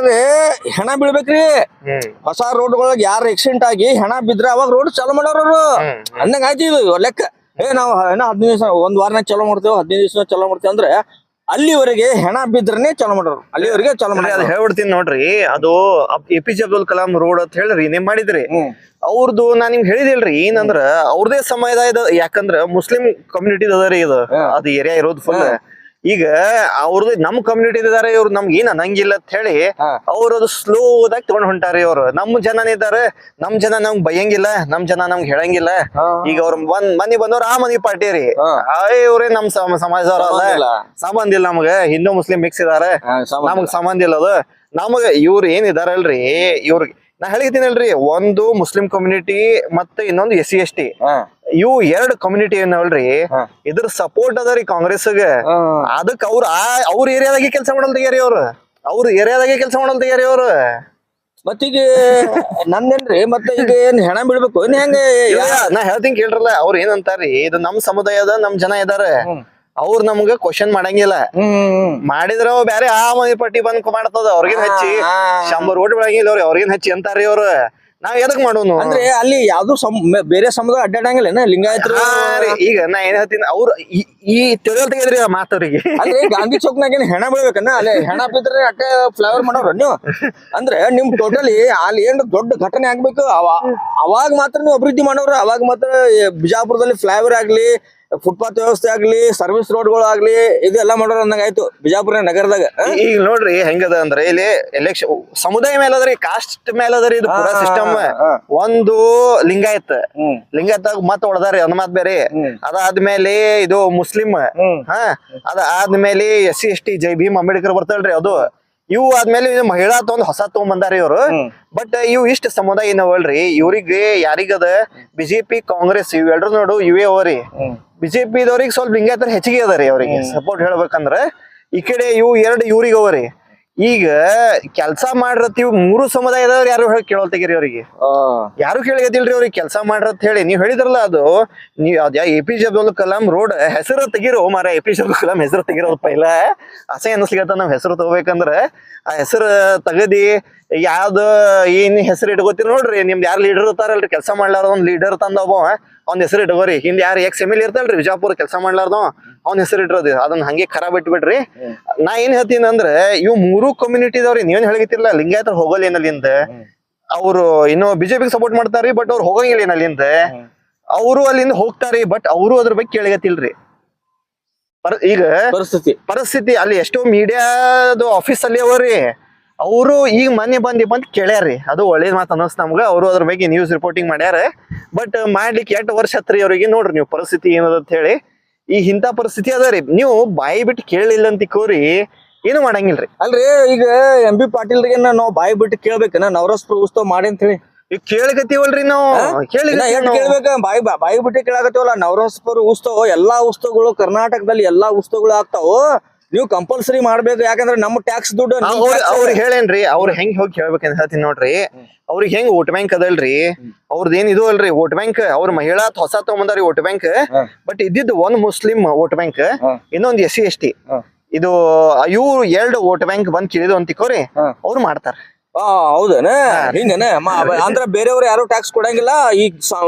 B: ಹೆಣ ಬೀಳ್ಬೇಕ್ರಿ. ಹೊಸ ರೋಡ್ಗಳಾಗ ಯಾರ ಆಕ್ಸಿಡೆಂಟ್ ಆಗಿ ಹೆಣ ಬಿದ್ರ ಅವಾಗ ರೋಡ್ ಚಾಲೂ ಮಾಡೋರು ಅಂದಂಗ ಆಯ್ತು ಇದು ಲೆಕ್ಕ. ನಾವು ಏನೋ 15 ದಿವಸ ಒಂದ್ ವಾರನಾಗ ಚಲೋ ಮಾಡ್ತೇವೆ, 15 ದಿವಸ ಚಲೋ ಮಾಡ್ತೇವೆ ಅಂದ್ರೆ ಅಲ್ಲಿವರೆಗೆ ಹೆಣ ಬಿದ್ರನೆ ಚಲೋ ಮಾಡೋರು, ಅಲ್ಲಿವರೆಗೆ ಚಲೋ ಮಾಡಿ.
A: ಅದ್ ಹೇಳ್ಬಿಡ್ತೀನಿ ನೋಡ್ರಿ, ಅದು APJ ಅಬ್ದುಲ್ ಕಲಾಂ ರೋಡ್ ಅಂತ ಹೇಳ್ರಿ ನೇಮ್ ಮಾಡಿದ್ರಿ. ಅವ್ರದ್ದು ನಾನ್ ನಿಮ್ಗೆ ಹೇಳಿದಿಲ್ರಿ ಏನಂದ್ರ ಅವ್ರದೇ ಸಮುದಾಯದ, ಯಾಕಂದ್ರ ಮುಸ್ಲಿಂ ಕಮ್ಯುನಿಟಿ ಅದ ರೀ ಇದು, ಅದು ಏರಿಯಾ ಇರೋದು ಫುಲ್. ಈಗ ಅವ್ರದ್ದು ನಮ್ ಕಮ್ಯುನಿಟಿ ಇದಾರೆ, ಇವ್ರು ನಮ್ಗೆ ಏನ್ ಅನ್ನಂಗಿಲ್ಲ ಅಂತ ಹೇಳಿ ಅವ್ರು ಅದು ಸ್ಲೋದಾಗಿ ತಗೊಂಡ್ ಹೊಂಟಾರಿ. ಅವ್ರು ನಮ್ ಜನನೇ ಇದಾರೆ, ನಮ್ ಜನ ನಮ್ಗ್ ಬೈಯಂಗಿಲ್ಲ, ನಮ್ ಜನ ನಮ್ಗೆ ಹೇಳಂಗಿಲ್ಲ. ಈಗ ಅವ್ರ ಮನಿ ಬಂದವ್ರ ಆ ಮನಿ ಪಾರ್ಟಿ ರೀ, ಇವ್ರೇ ನಮ್ ಸಮಾಜದವ್ರ, ಸಂಬಂಧ ಇಲ್ಲ ನಮ್ಗ. ಹಿಂದೂ ಮುಸ್ಲಿಂ ಮಿಕ್ಸ್ ಇದಾರೆ, ನಮಗ್ ಸಂಬಂಧ ಇಲ್ಲ ಅದು. ನಮಗ ಇವ್ರು ಏನ್ ಇದಾರಲ್ರಿ, ಇವ್ರಿಗೆ ನಾ ಹೇಳಿದ್ದೀನಲ್ರಿ, ಒಂದು ಮುಸ್ಲಿಂ ಕಮ್ಯುನಿಟಿ ಮತ್ತೆ ಇನ್ನೊಂದು SC ST, ಇವು 2 ಕಮ್ಯುನಿಟಿ ಏನಲ್ರಿ, ಇದ್ರ ಸಪೋರ್ಟ್ ಅದ ರೀ ಕಾಂಗ್ರೆಸ್ಗೆ. ಅದಕ್ಕೆ ಅವ್ರ ಏರಿಯಾದಾಗೆ ಕೆಲಸ ಮಾಡಲ್ ತೆಗ್ಯಾರಿ ಅವ್ರ ಏರಿಯಾದಾಗೆ ಕೆಲಸ ಮಾಡಲ್ ತೆಗ್ಯಾರಿ ಅವ್ರು.
B: ಮತ್ತೀಗ ನಂದೇನ್ರಿ, ಮತ್ತೆ ಈಗ ಏನ್ ಹೆಣ ಬೀಳ್ಬೇಕು ಹೆಂಗ?
A: ನಾ ಹೇಳ್ತೀನಿ ಕೇಳ್ರಲ್ಲ, ಅವ್ರ ಏನಂತಾರ್ರಿ, ಇದು ನಮ್ ಸಮುದಾಯದ ನಮ್ ಜನ ಇದಾರೆ, ಅವ್ರು ನಮ್ಗ ಕ್ವಶನ್ ಮಾಡಂಗಿಲ್ಲ. ಮಾಡಿದ್ರ ಬ್ಯಾರೆ ಆ ಮನಿ ಪಟ್ಟಿ ಬಂದ್ ಮಾಡ್ತದ, ಅವ್ರಿಗೇನ್ ಹಚ್ಚಿ 100 ಓಟ್ ಬೆಳಂಗಿಲ್ಲ ಅವ್ರಿ, ಅವ್ರಿಗೇನ್ ಹಚ್ಚಿ ಅಂತಾರ್ರಿ ಅವ್ರು. ನಾವ್ ಎದಕ್ ಮಾಡೋನು
B: ಅಂದ್ರೆ ಅಲ್ಲಿ ಯಾವ್ದು ಬೇರೆ ಸಮುದಾಯ ಅಡ್ಡಾಡಂಗಿಲ್ಲ ಲಿಂಗಾಯತರು.
A: ಈಗ ನಾ ಏನ್ ಹೇಳ್ತೀನಿ, ಅವ್ರು ಈ ತಿಳಿಯಲ್ ತೆಗೆದ್ರಿ ಆ ಮಾತವ್ರಿಗೆ.
B: ಅಂದ್ರೆ ಗಾಂಧಿ ಚೌಕ್ನಾಗ ಹೆಣ ಬೀಳ್ಬೇಕನ್ನ, ಅಲ್ಲಿ ಹೆಣ ಬಿದ್ರೆ ಅಟ್ಟೆ ಫ್ಲೈವರ್ ಮಾಡೋರ ನೀವು. ಅಂದ್ರೆ ನಿಮ್ ಟೋಟಲಿ ಅಲ್ಲಿ ಏನ್ ದೊಡ್ಡ ಘಟನೆ ಆಗ್ಬೇಕು, ಅವಾಗ ಮಾತ್ರ ನೀವು ಅಭಿವೃದ್ಧಿ ಮಾಡೋರು. ಅವಾಗ ಮಾತ್ರ ಬಿಜಾಪುರದಲ್ಲಿ ಫ್ಲೈವರ್ ಆಗ್ಲಿ, ಫುಟ್ಪಾತ್ ವ್ಯವಸ್ಥೆ ಆಗ್ಲಿ, ಸರ್ವಿಸ್ ರೋಡ್ಗಳು ಆಗ್ಲಿ, ಇದೆಲ್ಲ ಮಾಡೋರು ಅಂದಂಗ ಆಯ್ತು ಬಿಜಾಪುರ ನಗರದಾಗ. ಈಗ
A: ನೋಡ್ರಿ ಹೆಂಗದ ಅಂದ್ರೆ ಇಲ್ಲಿ ಎಲೆಕ್ಷನ್ ಸಮುದಾಯ ಮೇಲದ್ರಿ, ಕಾಸ್ಟ್ ಮೇಲದ್ರಿ ಇದು ಪೂರಾ ಸಿಸ್ಟಮ್. ಒಂದು ಲಿಂಗಾಯತ್ ಮತ್ ಹೊಡೆದಾರಿ ಅದ್ ಮಾತ್ ಬೇರೆ. ಅದಾದ್ಮೇಲೆ ಇದು ಮುಸ್ಲಿಂ, ಅದಾದ್ಮೇಲೆ SC ST ಜೈ ಭೀಮ್ ಅಂಬೇಡ್ಕರ್ ಬರ್ತಲ್ರಿ ಅದು. ಇವು ಆದ್ಮೇಲೆ ಮಹಿಳಾ ಒಂದ್ ಹೊಸ ತಗೊಂಬಂದಾರಿ ಇವ್ರು. ಬಟ್ ಇವ್ ಇಷ್ಟ ಸಮುದಾಯ ಏನವಲ್ರಿ, ಇವ್ರಿಗೆ ಯಾರಿಗದ BJP ಕಾಂಗ್ರೆಸ್ ಇವೆರಡು ನೋಡು ಇವೇ ಅವರಿ. BJP ದವ್ರಿಗೆ ಸ್ವಲ್ಪ ಲಿಂಗಾಯತರ ಹೆಚ್ಚಿಗೆ ಅದಾರಿ, ಅವ್ರಿಗೆ ಸಪೋರ್ಟ್ ಹೇಳ್ಬೇಕಂದ್ರ. ಈ ಕಡೆ ಇವು 2 ಇವ್ರಿಗೆ ಅವರಿ. ಈಗ ಕೆಲ್ಸ ಮಾಡ್ರತ್ ಇವ್ 3 ಸಮುದಾಯದವ್ರು ಯಾರು ಕೇಳೋಲ್ ತೆಗೀರಿ ಅವ್ರಿಗೆ, ಯಾರು ಕೇಳಿಗತಿಲ್ರಿ ಅವ್ರಿಗೆ ಕೆಲ್ಸ ಮಾಡ್ರತ್ ಹೇಳಿ. ನೀವ್ ಹೇಳಿದ್ರಲ್ಲ ಅದು, ನೀವ್ ಅದ್ಯಾ APJ ಅಬ್ದುಲ್ ಕಲಾಂ ರೋಡ್ ಹೆಸರು ತೆಗಿರೋ ಮಾರ, APJ ಅಬ್ದುಲ್ ಕಲಾಂ ಹೆಸರು ತೆಗಿರೋದು ಪೈಲ ಅಸಹ್ಯ ಅನ್ಸ್ಲಿಕತ್ತ. ನಾವ್ ಹೆಸರು ತಗೋಬೇಕಂದ್ರ ಆ ಹೆಸರು ತಗದಿ ಯಾವ್ದು ಏನ್ ಹೆಸರು ಇಟ್ಕೋತೀರಿ ನೋಡ್ರಿ. ನಿಮ್ದು ಯಾರು ಲೀಡರ್ ಇರ್ತಾರಲ್ರಿ, ಕೆಲಸ ಮಾಡ್ಲಾರ ಒಂದ್ ಲೀಡರ್ ತಂದ ಅವ್ನ ಹೆಸರು ಇಟ್ಕೋರಿ. ಹಿಂದ್ ಯಾರು MLA ಇರ್ತಾಳ್ರಿ ಬಿಜಾಪುರ ಕೆಲಸ ಮಾಡ್ಲಾರ್ದ ಅವ್ನ ಹೆಸರು ಇಟ್ರೋದಿ, ಅದನ್ನ ಹಂಗೆ ಖರಾಬ್ ಇಟ್ಬಿಡ್ರಿ. ನಾ ಏನ್ ಹೇಳ್ತೀನಿ ಅಂದ್ರೆ, ಇವ್ 3 ಕಮ್ಯುನಿಟಿದವ್ರಿ ನೀವೇನ್ ಹೇಳಿತಿರ್ಲ ಲಿಂಗಾಯತರ ಹೋಗಲ್ಲ ಏನಲ್ಲಿಂದ, ಅವ್ರು ಇನ್ನು BJP ಸಪೋರ್ಟ್ ಮಾಡ್ತಾರ್ರಿ, ಬಟ್ ಅವ್ರು ಹೋಗಂಗಿಲ್ಲ ಏನಲ್ಲಿಂದ. ಅವರು ಅಲ್ಲಿಂದ ಹೋಗ್ತಾರಿ, ಬಟ್ ಅವರು ಅದ್ರ ಬಗ್ಗೆ ಕೇಳಗತಿಲ್ರಿ. ಈಗ ಪರಿಸ್ಥಿತಿ ಅಲ್ಲಿ ಎಷ್ಟೋ ಮೀಡಿಯಾದ ಆಫೀಸ್ ಅಲ್ಲಿ ಅವರಿ, ಅವರು ಈಗ ಮೊನ್ನೆ ಬಂದ್ ಕೇಳ್ಯಾರಿ. ಅದು ಒಳ್ಳೇದ್ ಮಾತು ಅನ್ನಿಸ್ ನಮ್ಗ. ಅವರು ಅದ್ರ ಬಗ್ಗೆ ನ್ಯೂಸ್ ರಿಪೋರ್ಟಿಂಗ್ ಮಾಡ್ಯಾರ. ಬಟ್ ಮಾಡ್ಲಿಕ್ಕೆ 8 ವರ್ಷ ಹತ್ರಿ ಅವ್ರಿಗೆ. ನೋಡ್ರಿ ನೀವು ಪರಿಸ್ಥಿತಿ ಏನದ ಅಂತ ಹೇಳಿ. ಈ ಇಂಥ ಪರಿಸ್ಥಿತಿ ಅದ ರೀ, ನೀವು ಬಾಯಿ ಬಿಟ್ಟು ಕೇಳಲಿಲ್ಲ ಅಂತ ಕೋರಿ ಏನು ಮಾಡಂಗಿಲ್ರಿ.
B: ಅಲ್ರಿ ಈಗ MB ಪಾಟೀಲ್ರಿಗೆ ನಾವು ಬಾಯಿ ಬಿಟ್ಟು ಕೇಳ್ಬೇಕನ ನವರಸ್ಪುರ ಉತ್ಸವ ಮಾಡಿ ಅಂತ ಹೇಳಿ
A: ಈಗ ಕೇಳಕತ್ತೀವಲ್ರಿ ನಾವು.
B: ಕೇಳ್ಬೇಕ, ಬಾಯಿ ಬಿಟ್ಟು ಕೇಳಾಕತ್ತೀವಲ್ಲ. ನವರಸ್ಪುರ ಉತ್ಸವ ಎಲ್ಲಾ ಉತ್ಸವಗಳು ಕರ್ನಾಟಕದಲ್ಲಿ ಎಲ್ಲಾ ಉತ್ಸವಗಳು ಆಗ್ತಾವ, ನೀವು ಕಂಪಲ್ಸರಿ ಮಾಡ್ಬೇಕು. ಯಾಕಂದ್ರೆ ನಮ್ಮ ಟ್ಯಾಕ್ಸ್ ದುಡ್ಡು
A: ಅವ್ರಿಗೆ ಹೇಳೇನ್ರಿ. ಅವ್ರು ಹೆಂಗ್ ಹೋಗಿ ಹೇಳ್ಬೇಕಂತ ಹೇಳ್ತೀನಿ ನೋಡ್ರಿ. ಅವ್ರಿಗೆ ಹೆಂಗ್ ವೋಟ್ ಬ್ಯಾಂಕ್ ಅದಲ್ರಿ, ಅವ್ರದ್ದು ಏನ್ ಇದು ಅಲ್ರಿ ವೋಟ್ ಬ್ಯಾಂಕ್. ಅವ್ರ ಮಹಿಳಾ ಹೊಸ ತಗೊಂಬಂದಾರಿ ವೋಟ್ ಬ್ಯಾಂಕ್. ಬಟ್ ಇದ್ದಿದ್ದು ಒಂದ್ ಮುಸ್ಲಿಂ ವೋಟ್ ಬ್ಯಾಂಕ್, ಇನ್ನೊಂದು SC ST. ಇದು ಇವ್ರು 2 ವೋಟ್ ಬ್ಯಾಂಕ್ ಬಂದ್ ಕೇಳಿದ್ರು ಅಂತಿಕೋರಿ, ಅವ್ರು ಮಾಡ್ತಾರ.
B: ಹೌದನ ಹಿಂಗನ ಅಂದ್ರ ಬೇರೆಯವ್ರು ಯಾರು ಟ್ಯಾಕ್ಸ್ ಕೊಡಂಗಿಲ್ಲ. ಈಗ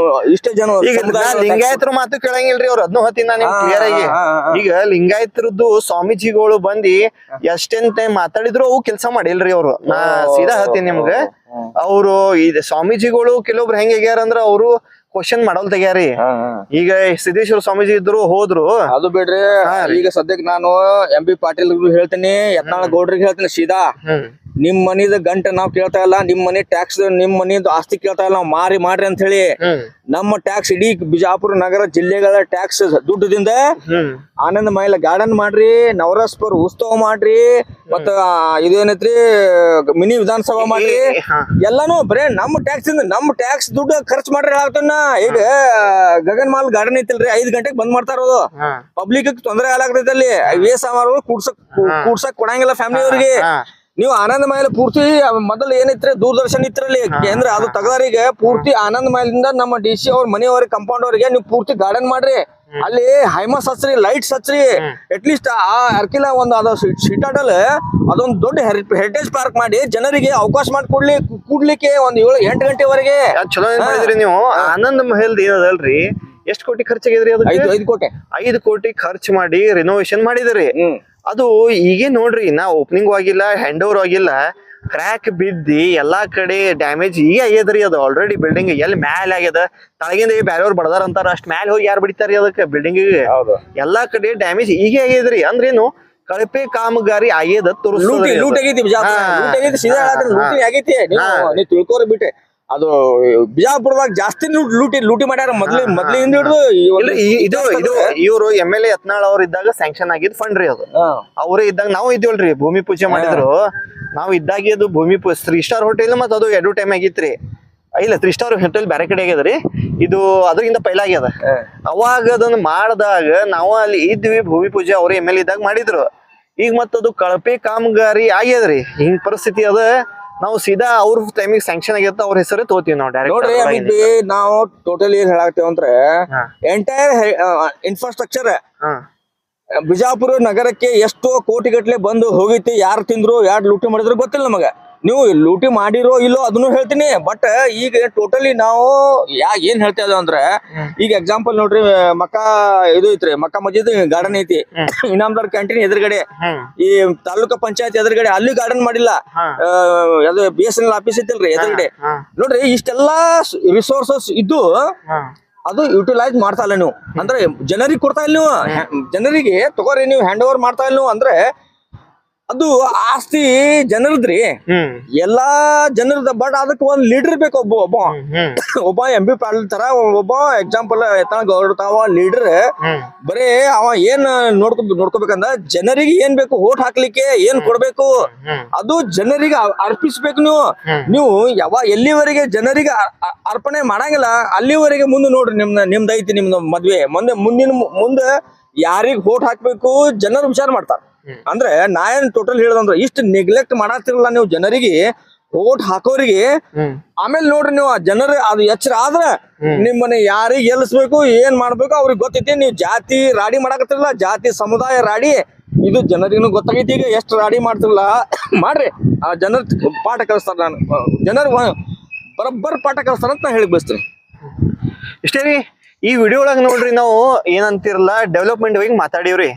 B: ಇಷ್ಟೇ ಜನ
A: ಲಿಂಗಾಯತರ ಮಾತು ಕೇಳಂಗಿಲ್ರಿ ಅವ್ರು. ಅದನ್ನು ಹತ್ತೀನಿ ನಾನು ನಿಮ್ಗೆ ಕ್ಲಿಯರ್ ಆಗಿ. ಈಗ ಲಿಂಗಾಯತರದ್ದು ಸ್ವಾಮೀಜಿಗಳು ಬಂದಿ ಎಷ್ಟೇನ್ ಟೈಮ್ ಮಾತಾಡಿದ್ರು ಅವು ಕೆಲ್ಸ ಮಾಡಿಲ್ರಿ ಅವ್ರು. ನಾ ಸೀದಾ ಹತ್ತೀನಿ ನಿಮ್ಗೆ. ಅವ್ರು ಸ್ವಾಮೀಜಿಗಳು ಕೆಲವೊಬ್ರು ಹೆಂಗ್ ಆಗ್ಯಾರ ಅಂದ್ರ ಅವ್ರು ಕ್ವಶನ್ ಮಾಡಲ್ ತೆಗ್ಯಾರಿ. ಈಗ ಸಿದ್ದೇಶ್ವರ ಸ್ವಾಮೀಜಿ ಇದ್ರು ಹೋದ್ರು,
B: ಅದು ಬಿಡ್ರಿ. ಈಗ ಸದ್ಯಕ್ಕೆ ನಾನು MB ಪಾಟೀಲ್ ಹೇಳ್ತೀನಿ, ಯತ್ನಾಳ್ ಗೌಡ್ರಿಗೆ ಹೇಳ್ತೀನಿ ಸೀದಾ, ನಿಮ್ ಮನಿದ ಗಂಟೆ ನಾವ್ ಕೇಳ್ತಾ ಇಲ್ಲ, ನಿಮ್ ಮನಿ ಟ್ಯಾಕ್ಸ್ ನಿಮ್ ಮನಿದ್ ಆಸ್ತಿ ಕೇಳ್ತಾ ಇಲ್ಲ, ನಾವ್ ಮಾಡ್ರಿ ಅಂತ ಹೇಳಿ. ನಮ್ಮ ಟ್ಯಾಕ್ಸ್ ಇಡೀ ಬಿಜಾಪುರ ನಗರ ಜಿಲ್ಲೆಗಳ ಟ್ಯಾಕ್ಸ್ ದುಡ್ಡದಿಂದ ಆನಂದ್ ಮೈಲ ಗಾರ್ಡನ್ ಮಾಡ್ರಿ, ನವರಸ್ಪುರ ಉತ್ಸವ ಮಾಡ್ರಿ, ಮತ್ತ ಇದೇನೈತ್ರಿ ಮಿನಿ ವಿಧಾನಸಭಾ ಮಾಡ್ರಿ. ಎಲ್ಲಾನು ಬರೇ ನಮ್ಮ ಟ್ಯಾಕ್ಸ್ ದುಡ್ಡು ಖರ್ಚು ಮಾಡ್ರಿ ಆಗ್ತಾನ. ಈಗ ಗಗನ್ ಮಾಲ್ ಗಾರ್ಡನ್ ಐತಿಲ್ರಿ, 5 ಗಂಟೆಗೆ ಬಂದ್ ಮಾಡ್ತಾರೋದು. ಪಬ್ಲಿಕ್ ತೊಂದರೆ ಆಗತೈತಿ ಅಲ್ಲಿ. ವೇಸಾಮಾರು ಕೂಡ್ಸಕ್ ಕೊಡಂಗಿಲ್ಲ ಫ್ಯಾಮಿಲಿ ಅವ್ರಿಗೆ. ನೀವು ಆನಂದ ಮಹಲ್ ಪೂರ್ತಿ ಮೊದಲು ಏನೈತ್ರಿ ದೂರದರ್ಶನ್ ಇತ್ರಲ್ಲಿ ಕೇಂದ್ರ ಅದು ತಗದಾರಿಗೆ ಪೂರ್ತಿ ಆನಂದ ಮಹಲಿಂದ ನಮ್ಮ ಡಿ ಸಿ ಅವ್ರ ಮನೆಯವ್ರಿಗೆ ಕಾಂಪೌಂಡ್ ಅವ್ರಿಗೆ ನೀವು ಪೂರ್ತಿ ಗಾರ್ಡನ್ ಮಾಡ್ರಿ, ಅಲ್ಲಿ ಹೈಮಸ್ ಹಚ್ಚ್ರಿ, ಲೈಟ್ಸ್ ಹಚ್ಚ್ರಿ, ಅಟ್ಲೀಸ್ಟ್ ಆ ಅರ್ಕಿಲ ಒಂದು ಅದ ಸಿಟಾಡಲ್ ಅದೊಂದು ದೊಡ್ಡ ಹೆರಿಟೇಜ್ ಪಾರ್ಕ್ ಮಾಡಿ ಜನರಿಗೆ ಅವಕಾಶ ಮಾಡಿ ಕೂಡ್ಲಿಕ್ಕೆ ಒಂದ್ 7-8 ಗಂಟೆವರೆಗೆ.
A: ಚಲೋ ಏನ್ ಮಾಡಿದ್ರಿ ನೀವು. ಆನಂದ್ ಮಹಲ್ ಏನದಲ್ರಿ ಎಷ್ಟ್ ಕೋಟಿ ಖರ್ಚಾಗಿದ್ರಿ? ಅದು
B: 5 ಕೋಟಿ
A: 5 ಕೋಟಿ ಖರ್ಚು ಮಾಡಿ ರಿನೋವೇಶನ್ ಮಾಡಿದ್ರಿ. ಅದು ಈಗೇ ನೋಡ್ರಿ, ನಾ ಓಪನಿಂಗ್ ಆಗಿಲ್ಲ, ಹ್ಯಾಂಡ್ ಓವರ್ ಆಗಿಲ್ಲ, ಕ್ರ್ಯಾಕ್ ಬಿದ್ದಿ ಎಲ್ಲಾ ಕಡೆ ಡ್ಯಾಮೇಜ್ ಈಗ ಆಗ್ಯದ್ರಿ. ಅದು ಆಲ್ರೆಡಿ ಬಿಲ್ಡಿಂಗ್ ಎಲ್ಲಿ ಮ್ಯಾಲ ಆಗ್ಯದ, ತಳಗಿಂದ ಬ್ಯಾರೆಯವ್ರು ಬಡದಾರ ಅಂತಾರ, ಅಷ್ಟ್ ಮ್ಯಾಲ ಹೋಗಿ ಯಾರು ಬಿಡ್ತಾರಿ ಅದಕ್ಕೆ ಬಿಲ್ಡಿಂಗ್? ಎಲ್ಲಾ ಕಡೆ ಡ್ಯಾಮೇಜ್ ಈಗ ಆಗ್ಯದ್ರಿ. ಅಂದ್ರೇನು ಕಳಪೆ ಕಾಮಗಾರಿ ಆಗ್ಯದ ತೋರಿಸ್ತಾರೆ.
B: ಲೂಟ್ ಆಗೈತಿ ಬಿಜಾಪುರ, ಲೂಟ್ ಆಗೈತಿ, ಸೀದಾ ಲೂಟಿ ಆಗೈತಿ. ನೀವು ತಿಳ್ಕೋರಿ ಬಿಟ್ಟೆ, ಅದು ಬಿಜಾಪುರದಾಗ ಜಾಸ್ತಿ ಲೂಟಿ ಮಾಡ್ಯಾರ ಮೊದ್ಲಿಂದ ಹಿಡಿದು.
A: ಇದು ಇವ್ರು MLA ಯತ್ನಾಳ್ ಅವ್ರ ಇದ್ದಾಗ ಸ್ಯಾಂಕ್ಷನ್ ಆಗಿದ್ ಫಂಡ್ ರೀ ಅದು. ಅವರೇ ಇದ್ದಾಗ ನಾವು ಇದ್ದೀವಲ್ರಿ, ಭೂಮಿ ಪೂಜೆ ಮಾಡಿದ್ರು. ನಾವು ಇದ್ದಾಗಿ ಅದು ಭೂಮಿ 3 ಸ್ಟಾರ್ ಹೋಟೆಲ್ ಮತ್ತ ಅದು 2 ಟೈಮ್ ಆಗಿತ್ರಿ. ಇಲ್ಲ 3 ಸ್ಟಾರ್ ಹೋಟೆಲ್ ಬ್ಯಾರೆ ಕಡೆ ಆಗ್ಯದ್ರಿ, ಇದು ಅದರಿಂದ ಪೈಲ ಆಗ್ಯದ. ಅವಾಗ ಅದನ್ನ ಮಾಡ್ದಾಗ ನಾವು ಅಲ್ಲಿ ಇದ್ವಿ, ಭೂಮಿ ಪೂಜೆ ಅವ್ರ MLA ಇದ್ದಾಗ ಮಾಡಿದ್ರು. ಈಗ ಮತ್ತದು ಕಳಪೆ ಕಾಮಗಾರಿ ಆಗ್ಯದ್ರಿ. ಹಿಂಗ್ ಪರಿಸ್ಥಿತಿ ಅದ. ನಾವು ಸೀದಾ ಅವ್ರ ಟೈಮಿಗೆ ಸ್ಯಾಂಕ್ಷನ್ ಆಗಿರ್ತ ಅವ್ರ ಹೆಸರೇ ತೋತೀವಿ ನಾವು ಡೈರೆಕ್ಟ್.
B: ನೋಡ್ರಿ ನಾವು ಟೋಟಲಿ ಏನ್ ಹೇಳಾಕ್ತೇವ ಅಂದ್ರೆ ಎಂಟೈರ್ ಇನ್ಫ್ರಾಸ್ಟ್ರಕ್ಚರ್ ಬಿಜಾಪುರ ನಗರಕ್ಕೆ ಎಷ್ಟೋ ಕೋಟಿಗಟ್ಲೆ ಬಂದು ಹೋಗೈತಿ. ಯಾರು ತಿಂದ್ರು ಯಾರು ಲೂಟಿ ಮಾಡಿದ್ರು ಗೊತ್ತಿಲ್ಲ ನಮಗ. ನೀವು ಲೂಟಿ ಮಾಡಿರೋ ಇಲ್ಲೋ ಅದನ್ನು ಹೇಳ್ತೀನಿ. ಬಟ್ ಈಗ ಟೋಟಲಿ ನಾವು ಏನ್ ಹೇಳ್ತಾ ಇದೇವ ಅಂದ್ರೆ, ಈಗ ಎಕ್ಸಾಂಪಲ್ ನೋಡ್ರಿ, ಮಕ್ಕಾ ಇದು ಐತ್ರಿ, ಮಕ್ಕಾ ಮಸ್ಜಿದ್ ಗಾರ್ಡನ್ ಐತಿ, ಇನಾಮದಾರ್ ಕ್ಯಾಂಟೀನ್ ಎದುರುಗಡೆ, ಈ ತಾಲೂಕಾ ಪಂಚಾಯತ್ ಎದುರುಗಡೆ ಅಲ್ಲಿ ಗಾರ್ಡನ್ ಮಾಡಿಲ್ಲ, ಅದು BSNL ಆಫೀಸ್ ಐತಿಲ್ರಿ ಎದುರುಗಡೆ. ನೋಡ್ರಿ ಇಷ್ಟೆಲ್ಲಾ ರಿಸೋರ್ಸಸ್ ಇದ್ದು ಅದು ಯುಟಿಲೈಸ್ ಮಾಡ್ತಾ ಇಲ್ಲ ನೀವು. ಅಂದ್ರೆ ಜನರಿಗೆ ಕೊಡ್ತಾ ಇಲ್ಲ ನೀವು, ಜನರಿಗೆ ತಗೋರಿ ನೀವು ಹ್ಯಾಂಡ್ ಓವರ್ ಮಾಡ್ತಾ ಇಲ್ಲ ನೀವು. ಅಂದ್ರೆ ಅದು ಆಸ್ತಿ ಜನರದ್ರಿ, ಎಲ್ಲಾ ಜನರದ. ಬಟ್ ಅದಕ್ಕೆ ಒಂದ್ ಲೀಡರ್ ಬೇಕು, ಒಬ್ಬ MP ಪಾಟೀಲ್ ತರ ಒಬ್ಬ ಎಕ್ಸಾಂಪಲ್ ಗೌರವ ಲೀಡರ್. ಬರೇ ಅವ ಏನ್ ನೋಡ್ಕೋಬೇಕಂದ್ರ ಜನರಿಗೆ ಏನ್ ಬೇಕು, ಓಟ್ ಹಾಕ್ಲಿಕ್ಕೆ ಏನ್ ಕೊಡ್ಬೇಕು ಅದು ಜನರಿಗೆ ಅರ್ಪಿಸ್ಬೇಕು. ನೀವು ಎಲ್ಲಿವರೆಗೆ ಜನರಿಗೆ ಅರ್ಪಣೆ ಮಾಡಂಗಿಲ್ಲ ಅಲ್ಲಿವರೆಗೆ ಮುಂದೆ ನೋಡ್ರಿ ನಿಮ್ದೈತಿ ನಿಮ್ದು ಮದ್ವೆ ಮುಂದೆ ಯಾರಿಗ್ ಓಟ್ ಹಾಕ್ಬೇಕು ಜನರು ವಿಚಾರ ಮಾಡ್ತಾರ. ಅಂದ್ರೆ ನಾ ಏನ್ ಟೋಟಲ್ ಹೇಳದಂದ್ರ ಇಷ್ಟ ನೆಗ್ಲೆಕ್ಟ್ ಮಾಡತ್ತಿರಲ್ಲ ನೀವು ಜನರಿಗೆ, ಓಟ್ ಹಾಕೋರಿಗೆ. ಆಮೇಲೆ ನೋಡ್ರಿ ನೀವು ಆ ಜನರ ಅದು ಎಚ್ಚರ ಆದ್ರ ನಿಮ್ಮನ್ನ ಯಾರಿಗೆ ಗೆಲ್ಲಿಸ್ಬೇಕು ಏನ್ ಮಾಡ್ಬೇಕು ಅವ್ರಿಗೆ ಗೊತ್ತೈತಿ. ನೀವು ಜಾತಿ ರಾಡಿ ಮಾಡಕತ್ತಿರಲ್ಲ, ಜಾತಿ ಸಮುದಾಯ ರಾಡಿ ಇದು ಜನರಿಗೂ ಗೊತ್ತಾಗೈತಿ. ಈಗ ಎಷ್ಟು ರಾಡಿ ಮಾಡ್ತಿರಲ್ಲ ಮಾಡ್ರಿ, ಆ ಜನರ ಪಾಠ ಕಲಿಸ್ತಾರ. ನಾನು ಜನರು ಬರೋಬ್ಬರ್ ಪಾಠ ಕಲಿಸ್ತಾರ ಅಂತ ನಾ ಹೇಳಿ ಬಯಸ್ತೀನಿ.
A: ಇಷ್ಟೇ ರೀ ಈ ವಿಡಿಯೋ ಒಳಗೆ. ನೋಡ್ರಿ ನಾವು ಏನಂತಿರಲ್ಲ ಡೆವಲಪ್ಮೆಂಟ್ ಹೋಗಿ ಮಾತಾಡಿವ್ರಿ.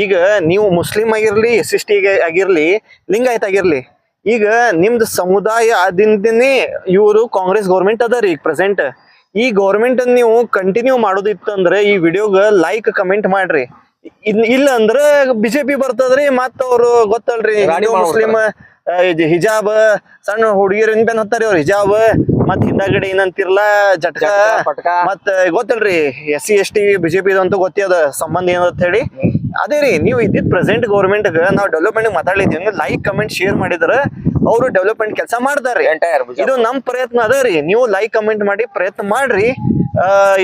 A: ಈಗ ನೀವು ಮುಸ್ಲಿಂ ಆಗಿರ್ಲಿ, SST ಆಗಿರ್ಲಿ, ಲಿಂಗಾಯತ್ ಆಗಿರ್ಲಿ, ಈಗ ನಿಮ್ದು ಸಮುದಾಯ ಆದಿಂದನೇ ಇವರು ಕಾಂಗ್ರೆಸ್ ಗೌರ್ಮೆಂಟ್ ಅದ ರೀ ಈಗ ಪ್ರೆಸೆಂಟ್. ಈ ಗೌರ್ಮೆಂಟ್ ಅನ್ನ ನೀವು ಕಂಟಿನ್ಯೂ ಮಾಡೋದಿತ್ತು ಅಂದ್ರೆ ಈ ವಿಡಿಯೋಗ ಲೈಕ್ ಕಮೆಂಟ್ ಮಾಡ್ರಿ. ಇಲ್ಲ ಅಂದ್ರೆ BJP ಬರ್ತದ್ರಿ. ಮತ್ತ ಅವ್ರು ಗೊತ್ತಲ್ರಿ ಮುಸ್ಲಿಂ ಹಿಜಾಬ್, ಸಣ್ಣ ಹುಡುಗಿಯರ್ ಬೆನ್ ಹತ್ತಾರಿ ಅವ್ರ ಹಿಜಾಬ್, ಮತ್ ಹಿಂದಾಗಡೆ ಏನಂತಿರ್ಲ ಜಟ್ಕ, ಮತ್ ಗೊತ್ತಲ್ರಿ SC ST BJP ಅಂತೂ ಗೊತ್ತೇ ಅದ ಸಂಬಂಧ ಏನಂತ ಹೇಳಿ. ಅದೇ ರೀ ನೀವು ಇದ್ದಿದ್ ಪ್ರೆಸೆಂಟ್ ಗೌರ್ಮೆಂಟ್ ನಾವು ಡೆವಲಪ್ಮೆಂಟ್ ಮಾತಾಡ್ಲಿದ್ದೀವಿ. ಲೈಕ್ ಕಮೆಂಟ್ ಶೇರ್ ಮಾಡಿದ್ರ ಅವರು ಡೆವಲಪ್ಮೆಂಟ್ ಕೆಲಸ ಮಾಡ್ತಾರ್ರಿ. ಇದು ನಮ್ ಪ್ರಯತ್ನ ಅದ ರೀ. ನೀವು ಲೈಕ್ ಕಮೆಂಟ್ ಮಾಡಿ ಪ್ರಯತ್ನ ಮಾಡ್ರಿ.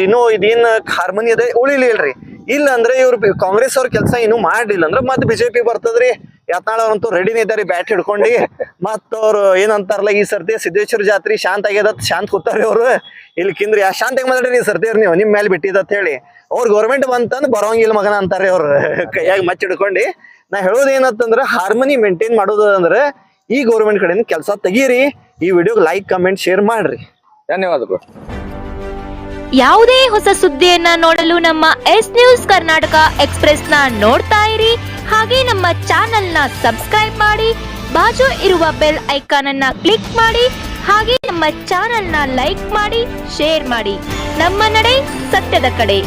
A: ಇನ್ನು ಇದೇನ್ ಹಾರ್ಮೋನಿ ಅದ ಉಳಿಲಿಲ್ರಿ. ಇಲ್ಲ ಅಂದ್ರೆ ಇವ್ರು ಕಾಂಗ್ರೆಸ್ ಅವ್ರ ಕೆಲಸ ಇನ್ನು ಮಾಡ್ಲಿಲ್ಲ ಅಂದ್ರೆ ಮತ್ತೆ BJP ಬರ್ತದ್ರಿ. ಯತ್ನಾಳ್ ಅವ್ರಂತೂ ರೆಡಿನೇ ಇದ್ದಾರಿ ಬ್ಯಾಟ್ ಹಿಡ್ಕೊಂಡು. ಮತ್ತ ಅವ್ರು ಏನಂತಾರಲ್ಲ, ಈ ಸರ್ತಿ ಸಿದ್ದೇಶ್ವರ ಜಾತ್ರೆ ಶಾಂತ ಆಗ್ಯದ, ಶಾಂತ ಕೂತಾರ್ರಿ ಅವ್ರು. ಇಲ್ಲಿ ಕಿಂದ್ರಿ ಆ ಶಾಂತಿಗೆ ಮಾತಾಡ್ರಿ ಈ ಸರ್ತಿ ನೀವು ನಿಮ್ ಮೇಲೆ ಬಿಟ್ಟಿದತ್ ಹೇಳಿ ಅವ್ರ ಗೌರ್ಮೆಂಟ್ ಬಂತಂದ್ ಬರೋಂಗಿಲ್ಲ ಮಗನ ಅಂತಾರ್ರಿ ಅವ್ರು ಕೈಯಾಗ ಮಚ್ಚ ಹಿಡ್ಕೊಂಡು. ನಾ ಹೇಳೋದು ಏನಂತಂದ್ರೆ ಹಾರ್ಮೋನಿ ಮೇಂಟೈನ್ ಮಾಡೋದು ಅಂದ್ರೆ ಈ ಗೌರ್ಮೆಂಟ್ ಕಡೆಯಿಂದ ಕೆಲಸ ತೆಗೀರಿ. ಈ ವಿಡಿಯೋಗೆ ಲೈಕ್ ಕಮೆಂಟ್ ಶೇರ್ ಮಾಡ್ರಿ.
B: ಧನ್ಯವಾದಗಳು.
D: ಯಾವುದೇ ಹೊಸ ಸುದ್ದಿಯನ್ನ ನೋಡಲು ನಮ್ಮ ಎಸ್ ನ್ಯೂಸ್ ಕರ್ನಾಟಕ ಎಕ್ಸ್ಪ್ರೆಸ್ ನ ನೋಡ್ತಾ ಇರಿ. ಹಾಗೆ ನಮ್ಮ ಚಾನೆಲ್ ನ ಸಬ್ಸ್ಕ್ರೈಬ್ ಮಾಡಿ, ಬಾಜು ಇರುವ ಬೆಲ್ ಐಕಾನ್ ಅನ್ನ ಕ್ಲಿಕ್ ಮಾಡಿ. ಹಾಗೆ ನಮ್ಮ ಚಾನೆಲ್ ನ ಲೈಕ್ ಮಾಡಿ, ಶೇರ್ ಮಾಡಿ. ನಮ್ಮ ನಡೆ ಸತ್ಯದ ಕಡೆ.